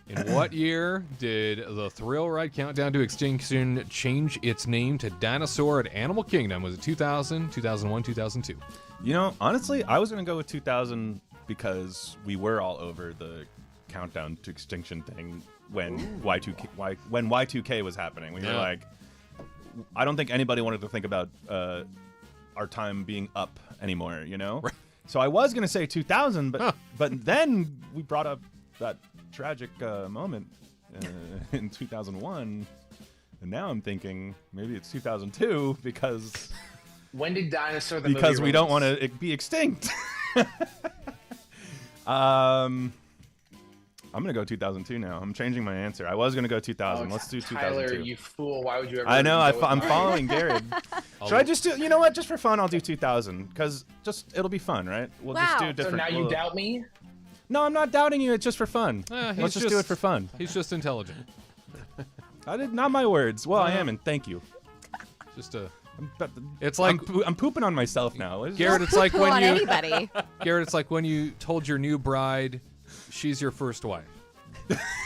In what year did the thrill ride Countdown to Extinction change its name to Dinosaur at Animal Kingdom? Was it 2000, 2001, 2002? You know, honestly, I was gonna go with 2000 because we were all over the countdown to extinction thing when Y2K was happening. We were Yeah. like, I don't think anybody wanted to think about our time being up anymore. You know, Right. so I was gonna say 2000, but Huh. but then we brought up that tragic moment in 2001, and now I'm thinking maybe it's 2002 because When did Dinosaur the because movie we don't want release? to be extinct. I'm gonna go 2002 now. I'm changing my answer. I was gonna go 2000. Let's do 2002. Tyler, you fool! Why would you ever? I know. go with I'm mine? following Garrett. Should I just do? You know what? Just for fun, I'll do 2000 because just it'll be fun, right? We'll just Wow. do So So different. now you doubt me? No, I'm not doubting you. It's just for fun. He's Let's just do it for fun. He's just intelligent. I did not my words. Well, I am, and thank you. Just a. But It's like I'm pooping on myself now. What is Garrett. It's like Pull when on you anybody. Garrett. It's like when you told your new bride, she's your first wife.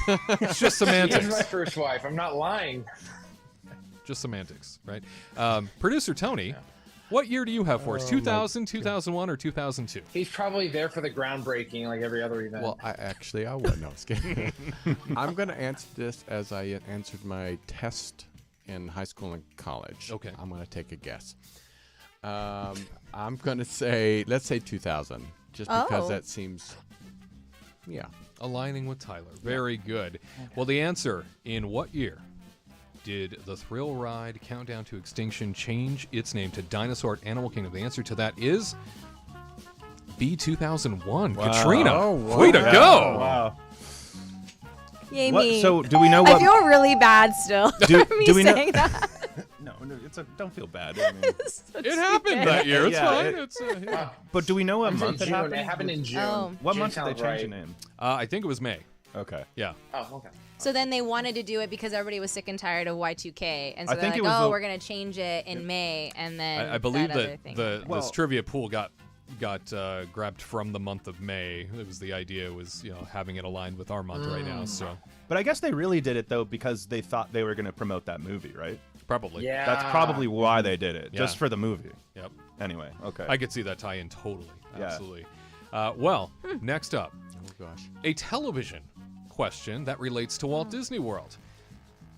It's just She is my semantics. first wife. I'm not lying. Just semantics, right? Producer Tony, what year do you have for us? 2000, 2001, or 2002? He's probably there for the groundbreaking, like every other event. Well, I would. No, I was kidding. I'm going to answer this as I answered my test in high school and college. Okay. I'm going to take a guess. I'm going to say, let's say 2000, just because Oh. that seems, yeah. Aligning with Tyler. Very good. Well, the answer, in what year did the thrill ride Countdown to Extinction change its name to Dinosaur at Animal Kingdom? The answer to that is B, 2001. Katrina, Oh, wow. way to Yeah. go. Wow. Yay What, me. so do we know I what? feel really bad still. Do- for me do we know- saying that. No, don't feel bad. I mean, It happened that year. It's Yeah, fine. it- It's, yeah. Wow. but do we know what It's in month it June. happened? It happened in June. Oh. What June month did they sounds change right. the name? I think it was May. Okay. Yeah. Oh, okay. So then they wanted to do it because everybody was sick and tired of Y2K, and so I they're think like, it was "Oh, the- we're gonna change it in May," and then I believe that other that thing. this Well- trivia pool got grabbed from the month of May. It was the idea was having it aligned with our month right now. So But I guess they really did it though because they thought they were going to promote that movie, right? probably. Yeah. That's probably why they did it, just Yeah. for the movie. Yep. Anyway, okay. I could see that tie in totally. Yeah. Absolutely. Well, next up, Oh, gosh. a television question that relates to Walt Disney World.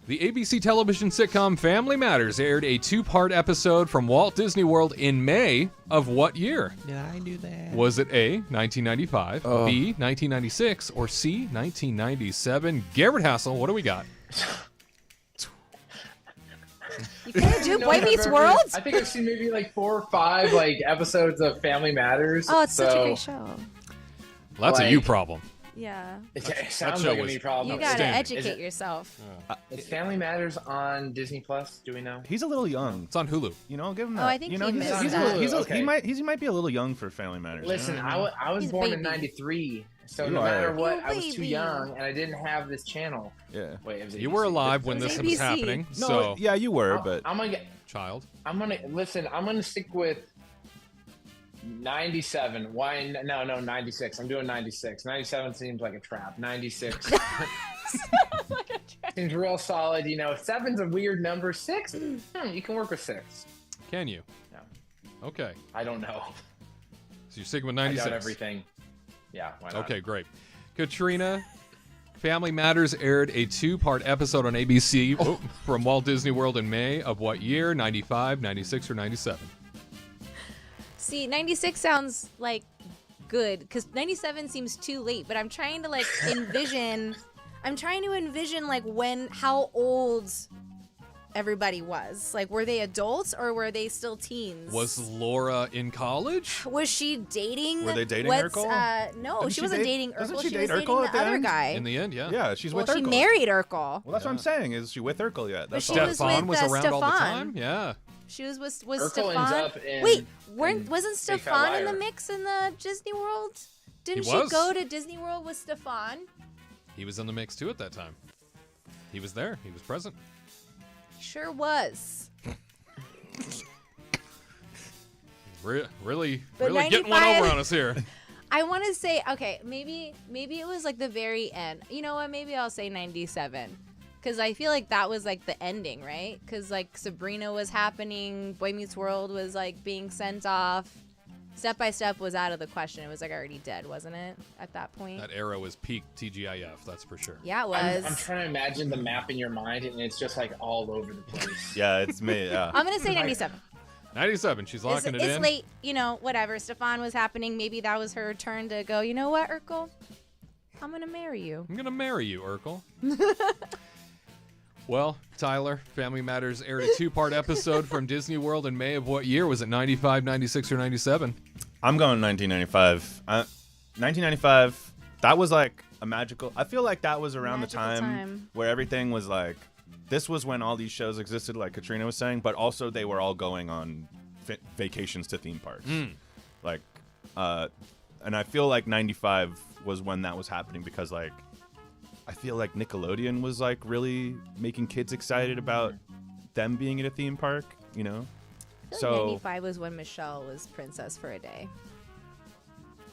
The ABC television sitcom Family Matters aired a 2-part episode from Walt Disney World in May of what year? Did I do that? Was it A, 1995, Oh. B, 1996, or C, 1997? Garrett Hassel, what do we got? You can't do No, Boy I've Meets ever- World? I think I've seen maybe like 4 or 5 like episodes of Family Matters. Oh, it's such a so- great show. Well, that's a you Like- problem. Yeah. It That sounds show like a was me problem. You gotta Outstanding. educate yourself. Is Family Matters on Disney Plus? Do we know? He's a little young. It's on Hulu. You know, give him Oh, that. I think you know, he he's, missed he's, that. a, he's a, Okay. he might be a little young for Family Matters. you Listen, know? I was He's a born in baby. '93, so You no matter are. what, You I was too baby. young and I didn't have this channel. Yeah. Wait, it was You were ABC. alive when It was this was ABC. happening. No, So, yeah, you were, but I'm gonna child. listen. I'm gonna stick with 97. Why? No, 96. I'm doing 96. 97 seems like a trap. 96 seems real solid. You know, 7's a weird number. 6, you can work with 6. Can you? No. Okay. I don't know. So you're sticking with I 96. doubt everything. Yeah. Why not? Okay, great. Katrina, Family Matters aired a 2-part episode on ABC from Walt Disney World in May of what year? 95, 96, or 97? See, 96 sounds like good because 97 seems too late, but I'm trying to like envision like how old everybody was. Like, were they adults or were they still teens? Was Laura in college? Was she dating? Were they dating what's, Urkel? No, Didn't she she wasn't date- dating Urkel. doesn't she She date was dating Urkel the at the other end? guy. In the end, yeah. yeah, she's Well, with she Urkel. married Urkel. Well, that's what I'm saying. Is she with Urkel yet? That's she all. was Stefan with, was around all the Stefan. time? Yeah. She was Urkel Stefan. ends up in- Wait, in wasn't Fake Stefan in the Liar. mix in the Disney World? Didn't He she was. go to Disney World with Stefan? He was in the mix too at that time. He was there. He was present. Sure was. Really But getting one 95 over on us here. I want to say, okay, maybe it was like the very end. You know what? Maybe I'll say 97. Because I feel like that was like the ending, right? Because like Sabrina was happening, Boy Meets World was like being sent off. Step by Step was out of the question. It was like already dead, wasn't it? At that point. That era was peak TGIF, that's for sure. Yeah, it was. I'm trying to imagine the map in your mind, and it's just like all over the place. Yeah, it's me. Yeah. I'm gonna say 97. 97. She's locking it It's in. late, you know, whatever. Stefan was happening. Maybe that was her turn to go, you know what, Urkel? I'm going to marry you. I'm gonna marry you, Urkel. Well, Tyler, Family Matters aired a 2-part episode from Disney World in May of what year? Was it 95, 96, or 97? I'm going 1995. 1995. That was like a magical. I feel like that was around the Magical time time. where everything was like. This was when all these shows existed, like Katrina was saying, but also they were all going on vacations to theme parks. Like, and I feel like 95 was when that was happening because like. I feel like Nickelodeon was like really making kids excited about them being at a theme park, you know? I feel So like 95 was when Michelle was princess for a day.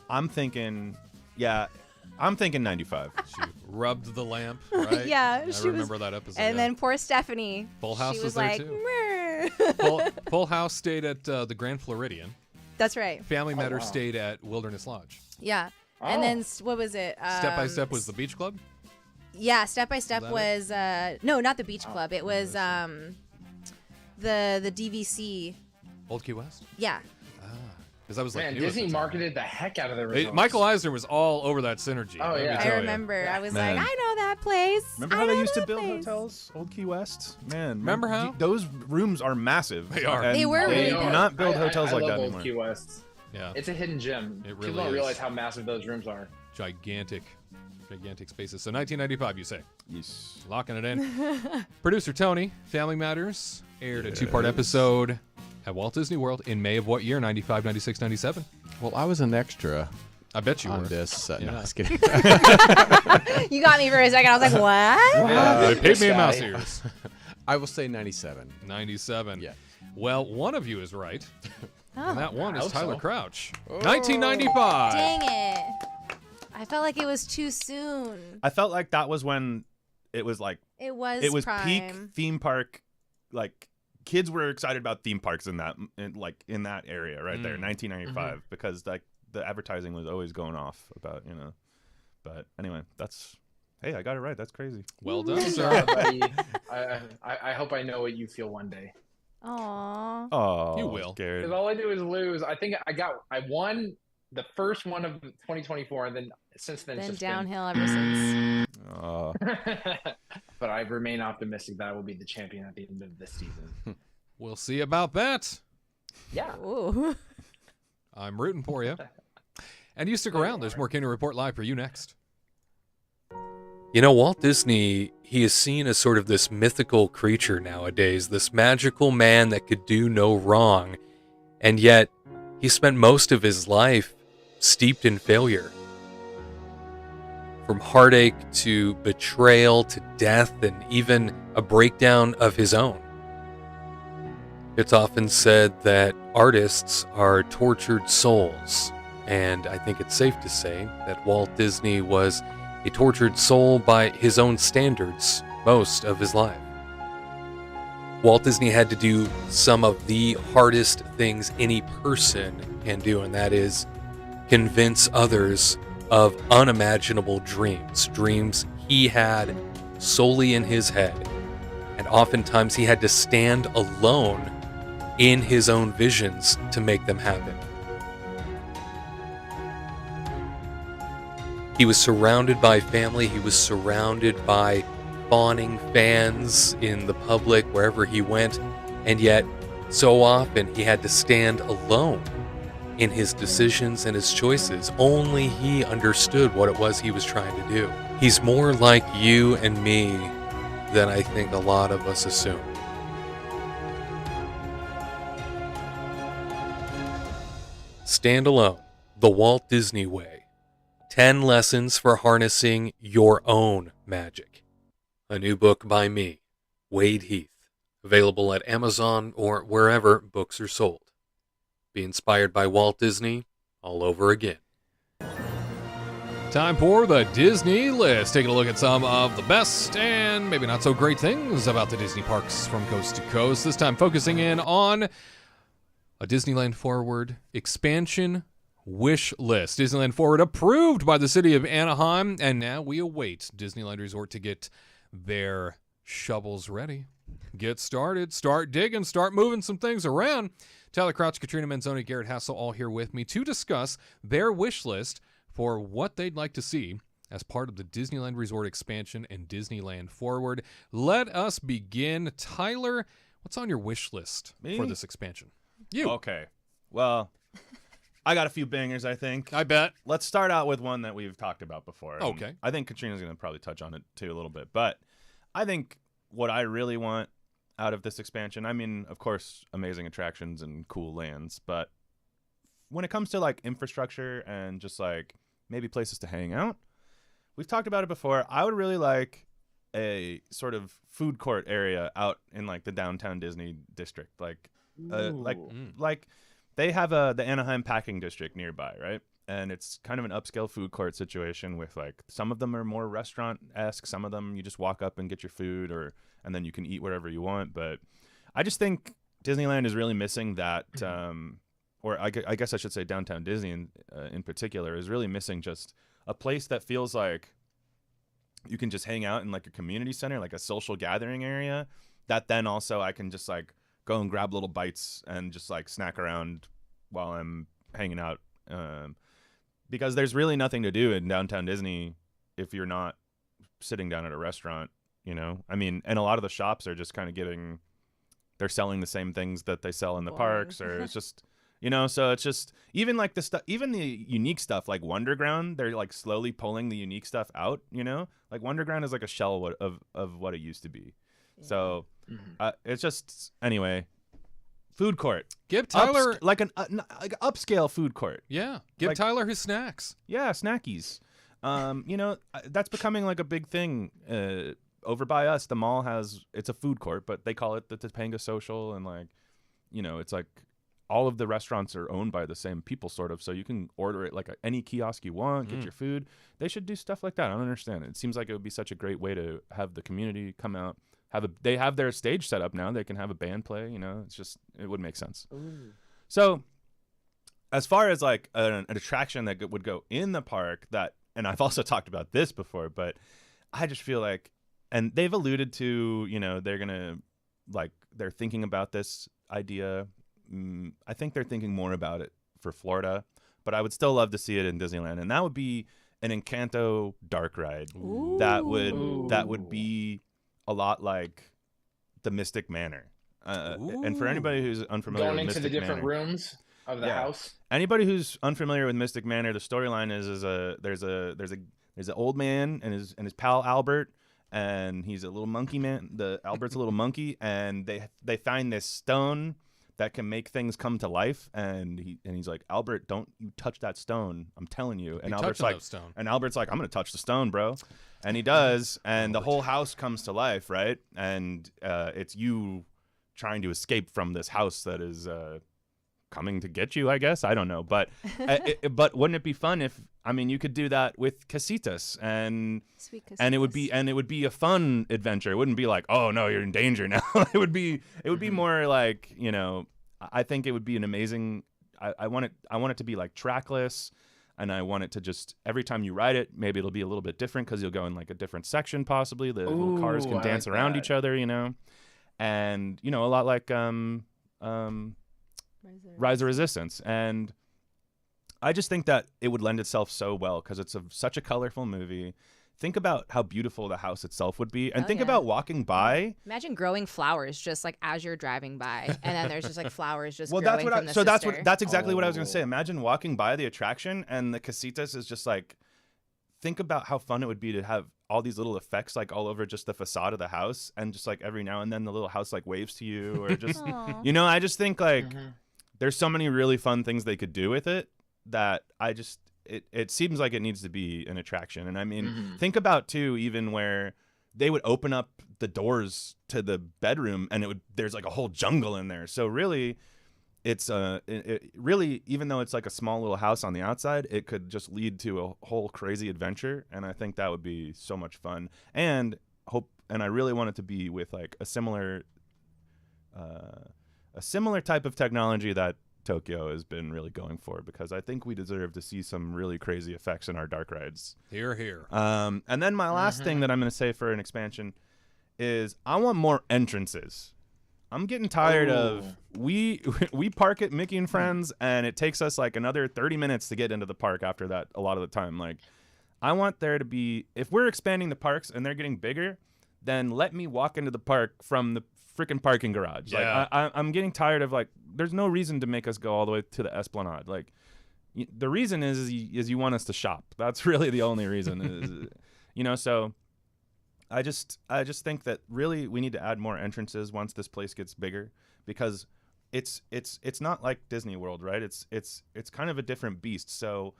I'm thinking 95. She rubbed the lamp, right? Yeah, I she remember was, that episode. And yeah. then poor Stephanie. Full House she was was there like, too. "Meh." Full House stayed at the Grand Floridian. That's right. Family Matters wow. stayed at Wilderness Lodge. Yeah. And then what was it? Step by Step was the beach club. Yeah, Step by Step that was no, not the Beach Club. It was the DVC. Old Key West. Yeah. Because I was like, Man, new at the Disney time. marketed the heck out of the resort. Michael Eisner was all over that synergy. Oh, let me yeah. I tell ya. remember. I was Man. like, I know that place. Remember I how they know used to that build place. hotels? Old Key West? Man. Remember how? Those rooms are massive. They are. And They were They really do big. not build hotels I like love that Old anymore. Key West. Yeah, It's a hidden gem. It really People don't is. realize how massive those rooms are. gigantic spaces. So 1995, you say. Yes. Locking it in. Producer Tony, Family Matters aired a 2-part episode at Walt Disney World in May of what year? 95, 96, 97? Well, I was an extra I bet you on were. this. Yeah. No, just kidding. You got me for a second. I was like, what? They paid me in This mouse guy. ears. I will say 97. 97. Yeah. Well, one of you is right. And that one I is hope Tyler so. Crouch. 1995. Dang it. I felt like it was too soon. I felt like that was when it was like It was peak prime. theme park. Like kids were excited about theme parks in that area right there, 1995, because like the advertising was always going off about But anyway, hey, I got it right. That's crazy. Well done, Good sir. job, buddy. I hope I know what you feel one day. Aww. Oh, You will. Garrett. Because all I do is lose. I think I won the first one of 2024, and then since then it's Then just downhill ever since. Oh. been... But I remain optimistic that I will be the champion at the end of this season. We'll see about that. Yeah. Ooh. I'm rooting for you. And you stick around. There's more Kingdom Report Live for you next. You know, Walt Disney, he is seen as sort of this mythical creature nowadays, this magical man that could do no wrong. And yet, he spent most of his life steeped in failure. From heartache to betrayal to death and even a breakdown of his own. It's often said that artists are tortured souls, and I think it's safe to say that Walt Disney was a tortured soul by his own standards most of his life. Walt Disney had to do some of the hardest things any person can do, and that is convince others of unimaginable dreams he had solely in his head. And oftentimes he had to stand alone in his own visions to make them happen. He was surrounded by family. He was surrounded by fawning fans in the public wherever he went. And yet, so often he had to stand alone in his decisions and his choices. Only he understood what it was he was trying to do. He's more like you and me than I think a lot of us assume. Stand Alone, The Walt Disney Way. 10 Lessons for Harnessing Your Own Magic. A new book by me, Wade Heath. Available at Amazon or wherever books are sold. Be inspired by Walt Disney all over again. Time for the Disney List. Taking a look at some of the best and maybe not so great things about the Disney parks from coast to coast. This time focusing in on a Disneyland Forward expansion wish list. Disneyland Forward approved by the city of Anaheim, and now we await Disneyland Resort to get their shovels ready. Get started, start digging, start moving some things around. Tyler Crouch, Katrina Menzoni, Garrett Hassel all here with me to discuss their wish list for what they'd like to see as part of the Disneyland Resort expansion and Disneyland Forward. Let us begin. Tyler, what's on your wish list for this expansion? You. Okay. Well, I got a few bangers, I think. I bet. Let's start out with one that we've talked about before. Okay. I think Katrina's going to probably touch on it too a little bit. But I think what I really want out of this expansion, I mean, of course, amazing attractions and cool lands. But when it comes to like infrastructure and just like maybe places to hang out, we've talked about it before. I would really like a sort of food court area out in like the downtown Disney district. Like they have the Anaheim packing district nearby, right? And it's kind of an upscale food court situation with like some of them are more restaurant-esque, some of them you just walk up and get your food and then you can eat wherever you want. But I just think Disneyland is really missing that, or I guess I should say downtown Disney in particular is really missing just a place that feels like you can just hang out in like a community center, like a social gathering area that then also I can just like go and grab little bites and just like snack around while I'm hanging out. Because there's really nothing to do in downtown Disney if you're not sitting down at a restaurant, you know? I mean, and a lot of the shops are just kind of they're selling the same things that they sell in the parks, or it's just, you know, so it's just, even like the stuff, even the unique stuff like Wonderground, they're like slowly pulling the unique stuff out, you know? Like Wonderground is like a shell of what it used to be. Yeah. So it's just, anyway, food court. Give Tyler like an upscale food court. Yeah, give like, Tyler his snacks. Yeah, snackies. You know, that's becoming like a big thing. Over by us, the mall it's a food court, but they call it the Topanga Social, and like, you know, it's like all of the restaurants are owned by the same people, sort of. So you can order it like any kiosk you want, get your food. They should do stuff like that. I don't understand it. It seems like it would be such a great way to have the community come out. They have their stage set up now. They can have a band play, you know. It's just, it would make sense. Ooh. So as far as like an attraction that would go in the park and I've also talked about this before, but I just feel like, and they've alluded to, you know, they're thinking about this idea. I think they're thinking more about it for Florida, but I would still love to see it in Disneyland. And that would be an Encanto dark ride. Ooh. That would be a lot like the Mystic Manor. And for anybody who's unfamiliar Going with into the Mystic different Manor, rooms of the house. anybody who's unfamiliar with Mystic Manor, the storyline is there's an old man and his pal Albert, and he's a little monkey man. Albert's a little monkey, and they find this stone that can make things come to life, and he's like, Albert, don't you touch that stone, I'm telling you. And Albert's like, I'm gonna touch the stone, bro, and he does, and the whole house comes to life, right? And it's you trying to escape from this house that is coming to get you, I guess. I don't know, but but wouldn't it be fun if you could do that with Casitas, and it would be a fun adventure. It wouldn't be like, oh no, you're in danger now. it would be more like, I think it would be an amazing. I want it to be like trackless, and I want it to just every time you ride it, maybe it'll be a little bit different because you'll go in like a different section possibly. The little cars can dance around each other, and a lot like Rise of Resistance. And I just think that it would lend itself so well because it's such a colorful movie. Think about how beautiful the house itself would be, and think about walking by. Imagine growing flowers just like as you're driving by, and then there's just like flowers just growing that's exactly what I was gonna say. Imagine walking by the attraction and the Casitas is just like. Think about how fun it would be to have all these little effects like all over just the facade of the house, and just like every now and then the little house like waves to you, or just I just think like there's so many really fun things they could do with it that it seems like it needs to be an attraction. And think about too, even where they would open up the doors to the bedroom and there's like a whole jungle in there. So really it's really, even though it's like a small little house on the outside, it could just lead to a whole crazy adventure. And I think that would be so much fun, and I really want it to be with like a similar type of technology that Tokyo has been really going for, because I think we deserve to see some really crazy effects in our dark rides. Here, here. And then my last thing that I'm going to say for an expansion is I want more entrances. I'm getting tired of we park at Mickey and Friends, and it takes us like another 30 minutes to get into the park after that a lot of the time. Like, I want there to be, if we're expanding the parks and they're getting bigger, then let me walk into the park from the freaking parking garage. Yeah. Like, I'm getting tired of like, there's no reason to make us go all the way to the Esplanade. Like, the reason is you want us to shop. That's really the only reason. So I just think that really we need to add more entrances once this place gets bigger, because it's not like Disney World, right? It's kind of a different beast. So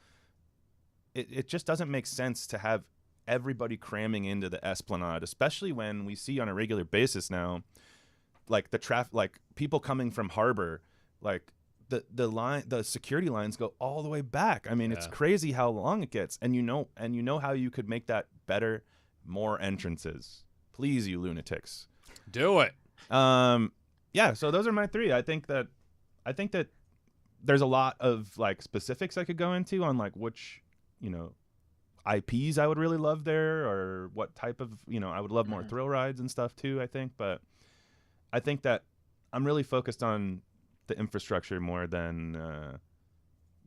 it just doesn't make sense to have everybody cramming into the Esplanade, especially when we see on a regular basis now, like like people coming from Harbor, like the security lines go all the way back. I mean, It's crazy how long it gets, and you know how you could make that better. More entrances, please, you lunatics. Do it. So those are my three. I think that there's a lot of like specifics I could go into on like which IPs I would really love there, or what type of I would love more thrill rides and stuff too, I think. But I think that I'm really focused on the infrastructure more than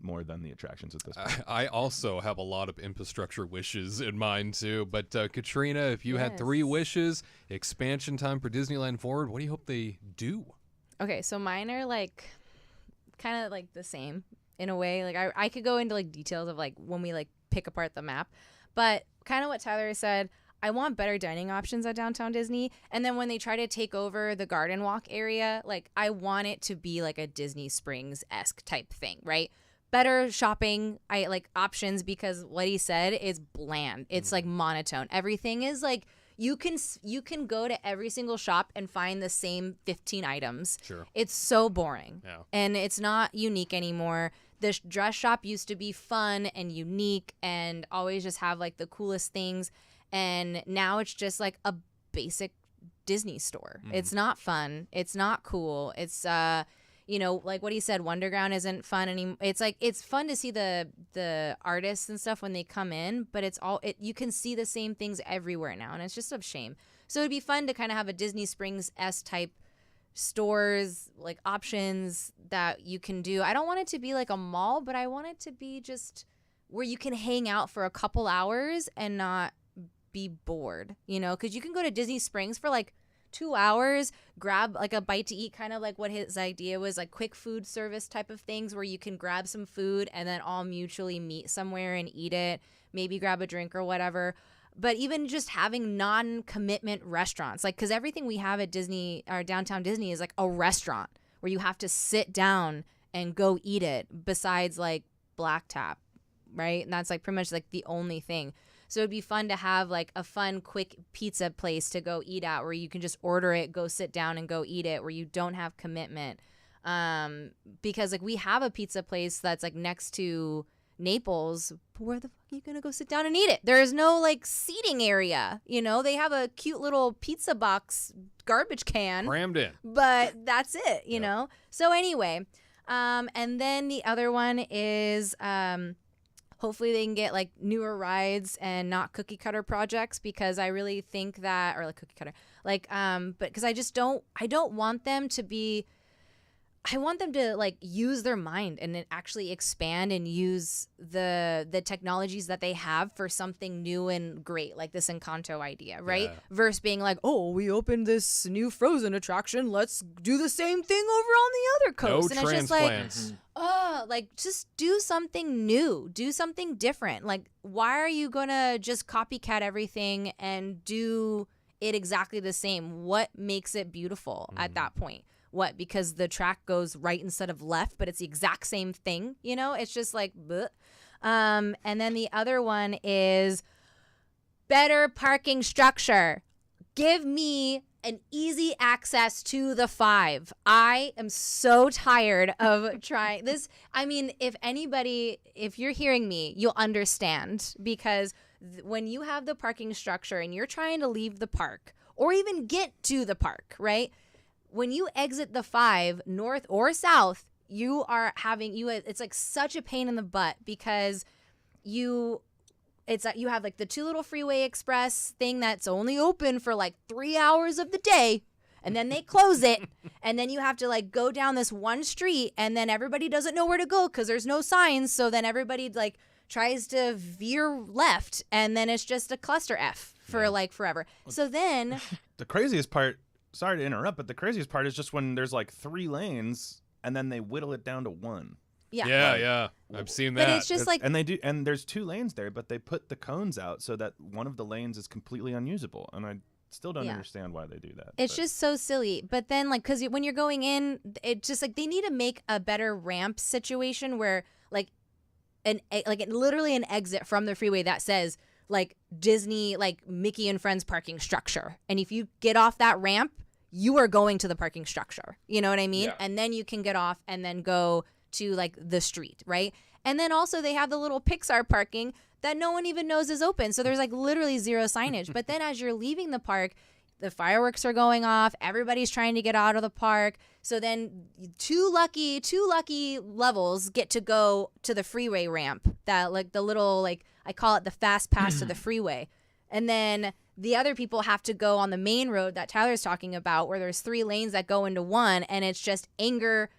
the attractions at this point. I also have a lot of infrastructure wishes in mind too. But Katrina, if you had 3 wishes, expansion time for Disneyland Forward, what do you hope they do? Okay, so mine are like kind of like the same in a way. Like I could go into like details of like when we like pick apart the map, but kind of what Tyler said, I want better dining options at Downtown Disney. And then when they try to take over the Garden Walk area, like I want it to be like a Disney Springs-esque type thing, right? Better shopping options, because what he said is bland. It's like monotone. Everything is like you can go to every single shop and find the same 15 items. Sure. It's so boring. Yeah. And it's not unique anymore. The dress shop used to be fun and unique and always just have like the coolest things. And now it's just like a basic Disney store. It's not fun. It's not cool. It's like what he said, Wonderground isn't fun anymore. It's like it's fun to see the artists and stuff when they come in, but you can see the same things everywhere now, and it's just a shame. So it'd be fun to kind of have a Disney Springs-esque type stores, like options that you can do. I don't want it to be like a mall, but I want it to be just where you can hang out for a couple hours and not be bored, because you can go to Disney Springs for like 2 hours, grab like a bite to eat, kind of like what his idea was, like quick food service type of things where you can grab some food and then all mutually meet somewhere and eat it, maybe grab a drink or whatever. But even just having non-commitment restaurants, like, because everything we have at Disney or downtown Disney is like a restaurant where you have to sit down and go eat it, besides like Black Tap, right? And that's like pretty much like the only thing. So it'd be fun to have like a fun, quick pizza place to go eat at where you can just order it, go sit down and go eat it, where you don't have commitment. Because like we have a pizza place that's like next to Naples, but where the fuck are you gonna go sit down and eat it? There is no like seating area. You know, they have a cute little pizza box garbage can Crammed in. but that's it, you know? So anyway, and then the other one is hopefully they can get like newer rides and not cookie cutter projects, because I really think that, or like cookie cutter, like, but because I don't want them to be, I want them to like use their mind and then actually expand and use the technologies that they have for something new and great, like this Encanto idea, right? Yeah. Versus being like, oh, we opened this new Frozen attraction, let's do the same thing over on the other coast. No And it's just like, transplants. oh, like just do something new, do something different. Like, why are you gonna just copycat everything and do it exactly the same? What makes it beautiful at that point? What, because the track goes right instead of left, but it's the exact same thing, you know? It's just like, bleh. And then the other one is better parking structure. Give me an easy access to the 5. I am so tired of trying this. I mean, if you're hearing me, you'll understand, because when you have the parking structure and you're trying to leave the park or even get to the park, right? When you exit the 5, north or south, you are having it's like such a pain in the butt, because you have like the 2 little freeway express thing that's only open for like 3 hours of the day, and then they close it, and then you have to like go down this one street, and then everybody doesn't know where to go because there's no signs, so then everybody like tries to veer left, and then it's just a cluster F for like forever. So then The craziest part, sorry to interrupt, but the craziest part is just when there's like 3 lanes and then they whittle it down to 1. Yeah. I've seen that. But it's just like, And they do, and there's 2 lanes there, but they put the cones out so that one of the lanes is completely unusable. And I still don't understand why they do that. it's just so silly. But then like, because when you're going in, it's just like they need to make a better ramp situation where like literally an exit from the freeway that says like Disney, like Mickey and Friends parking structure. And if you get off that ramp, you are going to the parking structure. You know what I mean? Yeah. And then you can get off and then go to like the street, right? And then also they have the little Pixar parking that no one even knows is open. So there's like literally 0 signage. But then as you're leaving the park, the fireworks are going off. Everybody's trying to get out of the park. So then two lucky levels get to go to the freeway ramp, that like the little, like I call it the fast pass to the freeway. And then the other people have to go on the main road that Tyler's talking about, where there's 3 lanes that go into one, and it's just anger,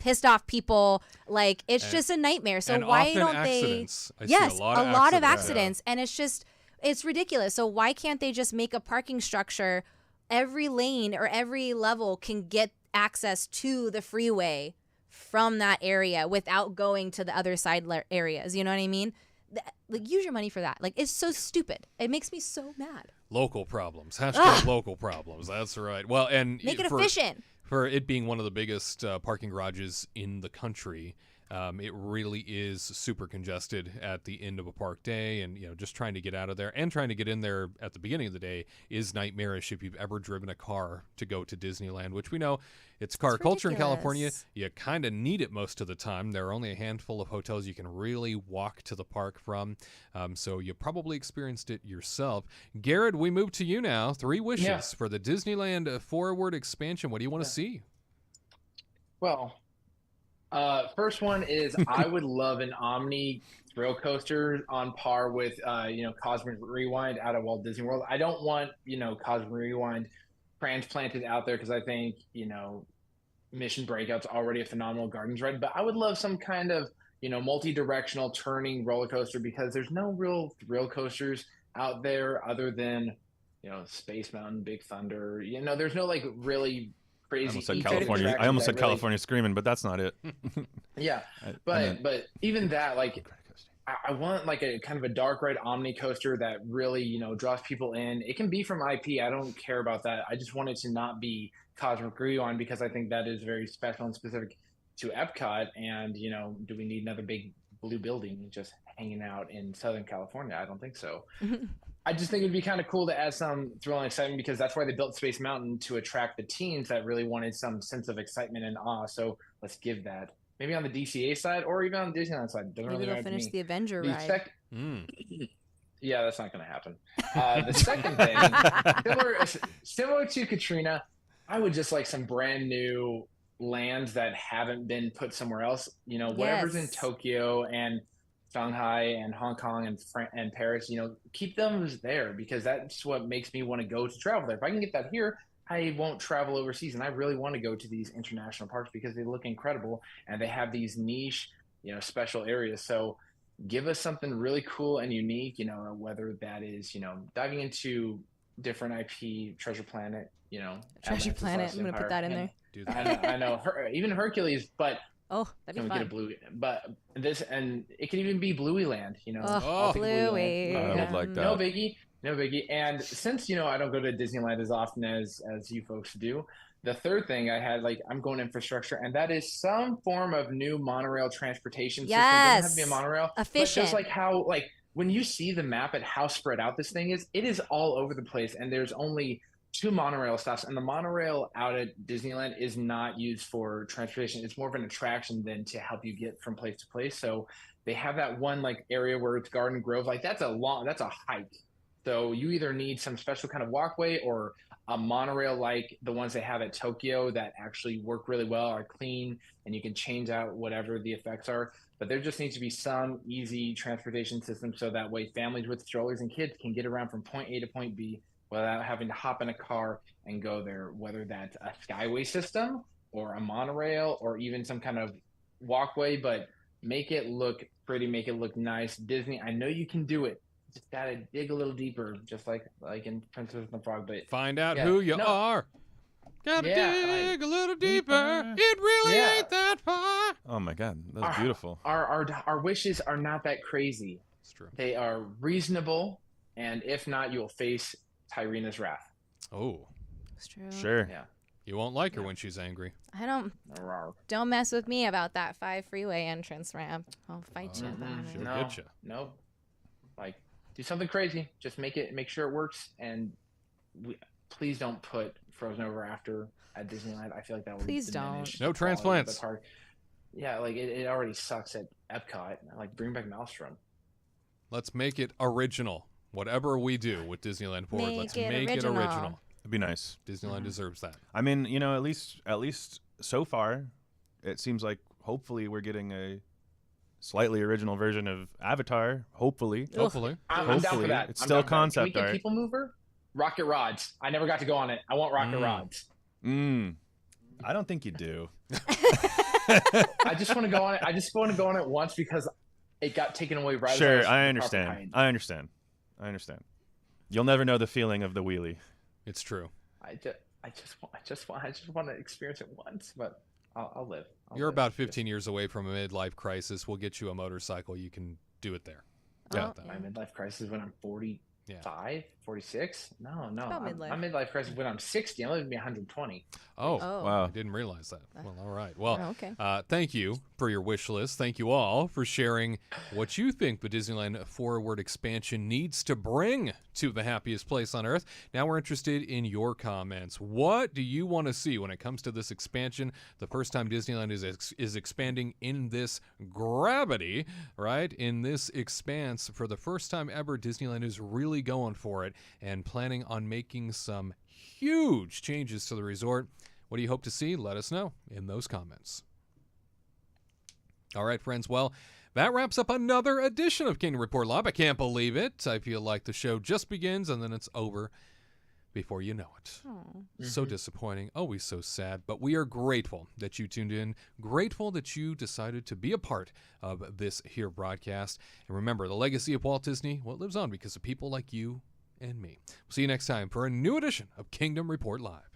pissed off people. Like it's just a nightmare. So and why often don't accidents. they? I see Yes, a lot of accidents, and it's ridiculous. So why can't they just make a parking structure? Every lane or every level can get access to the freeway from that area without going to the other side areas. You know what I mean? Like, use your money for that. Like, it's so stupid. It makes me so mad. Local problems. Hashtag local problems. That's right. Well, and Make it efficient. For it being one of the biggest parking garages in the country, it really is super congested at the end of a park day, and just trying to get out of there and trying to get in there at the beginning of the day is nightmarish if you've ever driven a car to go to Disneyland, which we know it's car culture in California. You kind of need it most of the time. There are only a handful of hotels you can really walk to the park from, so you probably experienced it yourself. Garrett, we move to you now. 3 wishes for the Disneyland Forward expansion. What do you want to see? Well, first one is I would love an Omni thrill coaster on par with Cosmic Rewind out of Walt Disney World. I don't want Cosmic Rewind transplanted out there because I think Mission Breakout's already a phenomenal Gardens ride, but I would love some kind of multi-directional turning roller coaster, because there's no real thrill coasters out there other than Space Mountain, Big Thunder. There's no like really I crazy. almost said eco California. attractions I almost that said really- California Screaming, but that's not it. Yeah, but even that, like, I want like a kind of a dark ride Omni coaster that really, draws people in. It can be from IP. I don't care about that. I just want it to not be Cosmic Rewind because I think that is very special and specific to Epcot. And, do we need another big blue building just hanging out in Southern California? I don't think so. I just think it'd be kind of cool to add some thrill and excitement because that's why they built Space Mountain, to attract the teens that really wanted some sense of excitement and awe. So let's give that. Maybe on the DCA side or even on the Disneyland side. Doesn't Maybe really they'll matter to finish me. the Avenger The ride. Yeah, that's not going to happen. The second thing, similar to Katrina, I would just like some brand new lands that haven't been put somewhere else. Whatever's in Yes. Tokyo and Shanghai and Hong Kong and Paris, keep them there because that's what makes me want to go to travel there. If I can get that here, I won't travel overseas. And I really want to go to these international parks because they look incredible and they have these niche, special areas. So give us something really cool and unique, whether that is, diving into different IP, Treasure Planet, Treasure Atlantis, Planet. Lost I'm gonna put Empire. that in And there. Do that. I know even Hercules, but Oh, that'd can be we get a fun. blue? But this, and it could even be Bluey Land, Oh, I'll take Bluey. I would like that. No biggie. No biggie. And since, I don't go to Disneyland as often as you folks do, the third thing I had, like, I'm going infrastructure, and that is some form of new monorail transportation system. It doesn't have to be a Yes. monorail. But Efficient. just like how, like, when you see the map at how spread out this thing is, it is all over the place, and there's only 2 monorail stops, and the monorail out at Disneyland is not used for transportation. It's more of an attraction than to help you get from place to place. So they have that one like area where it's Garden Grove. Like that's a hike. So you either need some special kind of walkway or a monorail like the ones they have at Tokyo that actually work really well, are clean, and you can change out whatever the effects are. But there just needs to be some easy transportation system so that way families with strollers and kids can get around from point A to point B without having to hop in a car and go there, whether that's a skyway system or a monorail or even some kind of walkway, but make it look pretty, make it look nice. Disney, I know you can do it. Just gotta dig a little deeper, just like in Princess and the Frog. But Find out Yeah. who you No. are. Gotta Yeah, dig a little deeper. It really Yeah. ain't that far. Oh my God, that's beautiful. Our wishes are not that crazy. It's true. They are reasonable, and if not, you'll face Tyrina's wrath. Oh, It's true. Sure. Yeah. you won't like her when she's angry. I don't mess with me about that 5 freeway entrance ramp. I'll fight you about She'll it. No, get you. no, like do something crazy. Just make sure it works, and please don't put Frozen Over After at Disneyland. I feel like that would Please diminish don't. No the quality of the transplants. park. Yeah, like it already sucks at Epcot. Like bring back Maelstrom. Let's make it original. Whatever we do with Disneyland Forward, Make let's it make original. it original. It'd be nice. Disneyland deserves that. I mean, at least so far, it seems like hopefully we're getting a slightly original version of Avatar. Hopefully. Hopefully. I'm down for Hopefully. that. It's I'm still down for that. Can we concept get art. People Mover? Rocket Rods. I never got to go on it. I want Rocket Rods. I don't think you do. I just want to go on it. I just want to go on it once because it got taken away right. Sure, as I was understand. behind. I understand. You'll never know the feeling of the wheelie. It's true. I just want to experience it once, but I'll live. You're about 15 years away from a midlife crisis. We'll get you a motorcycle. You can do it there. Yeah. My midlife crisis when I'm 45, 46. No, about my midlife. midlife crisis when I'm 60. I'm going to be 120. Oh, Oh. wow. I didn't realize that. Well, all right. Well, Oh, okay. Thank you for your wish list. Thank you all for sharing what you think the Disneyland Forward expansion needs to bring to the happiest place on earth. Now we're interested in your comments. What do you want to see when it comes to this expansion? The first time Disneyland is expanding in this gravity, right? In this expanse. For the first time ever, Disneyland is really going for it and planning on making some huge changes to the resort. What do you hope to see? Let us know in those comments. All right, friends. Well, that wraps up another edition of Kingdom Report Live. I can't believe it. I feel like the show just begins and then it's over before you know it. So disappointing. Always so sad. But we are grateful that you tuned in. Grateful that you decided to be a part of this here broadcast. And remember, the legacy of Walt Disney, well, it lives on because of people like you and me. We'll see you next time for a new edition of Kingdom Report Live.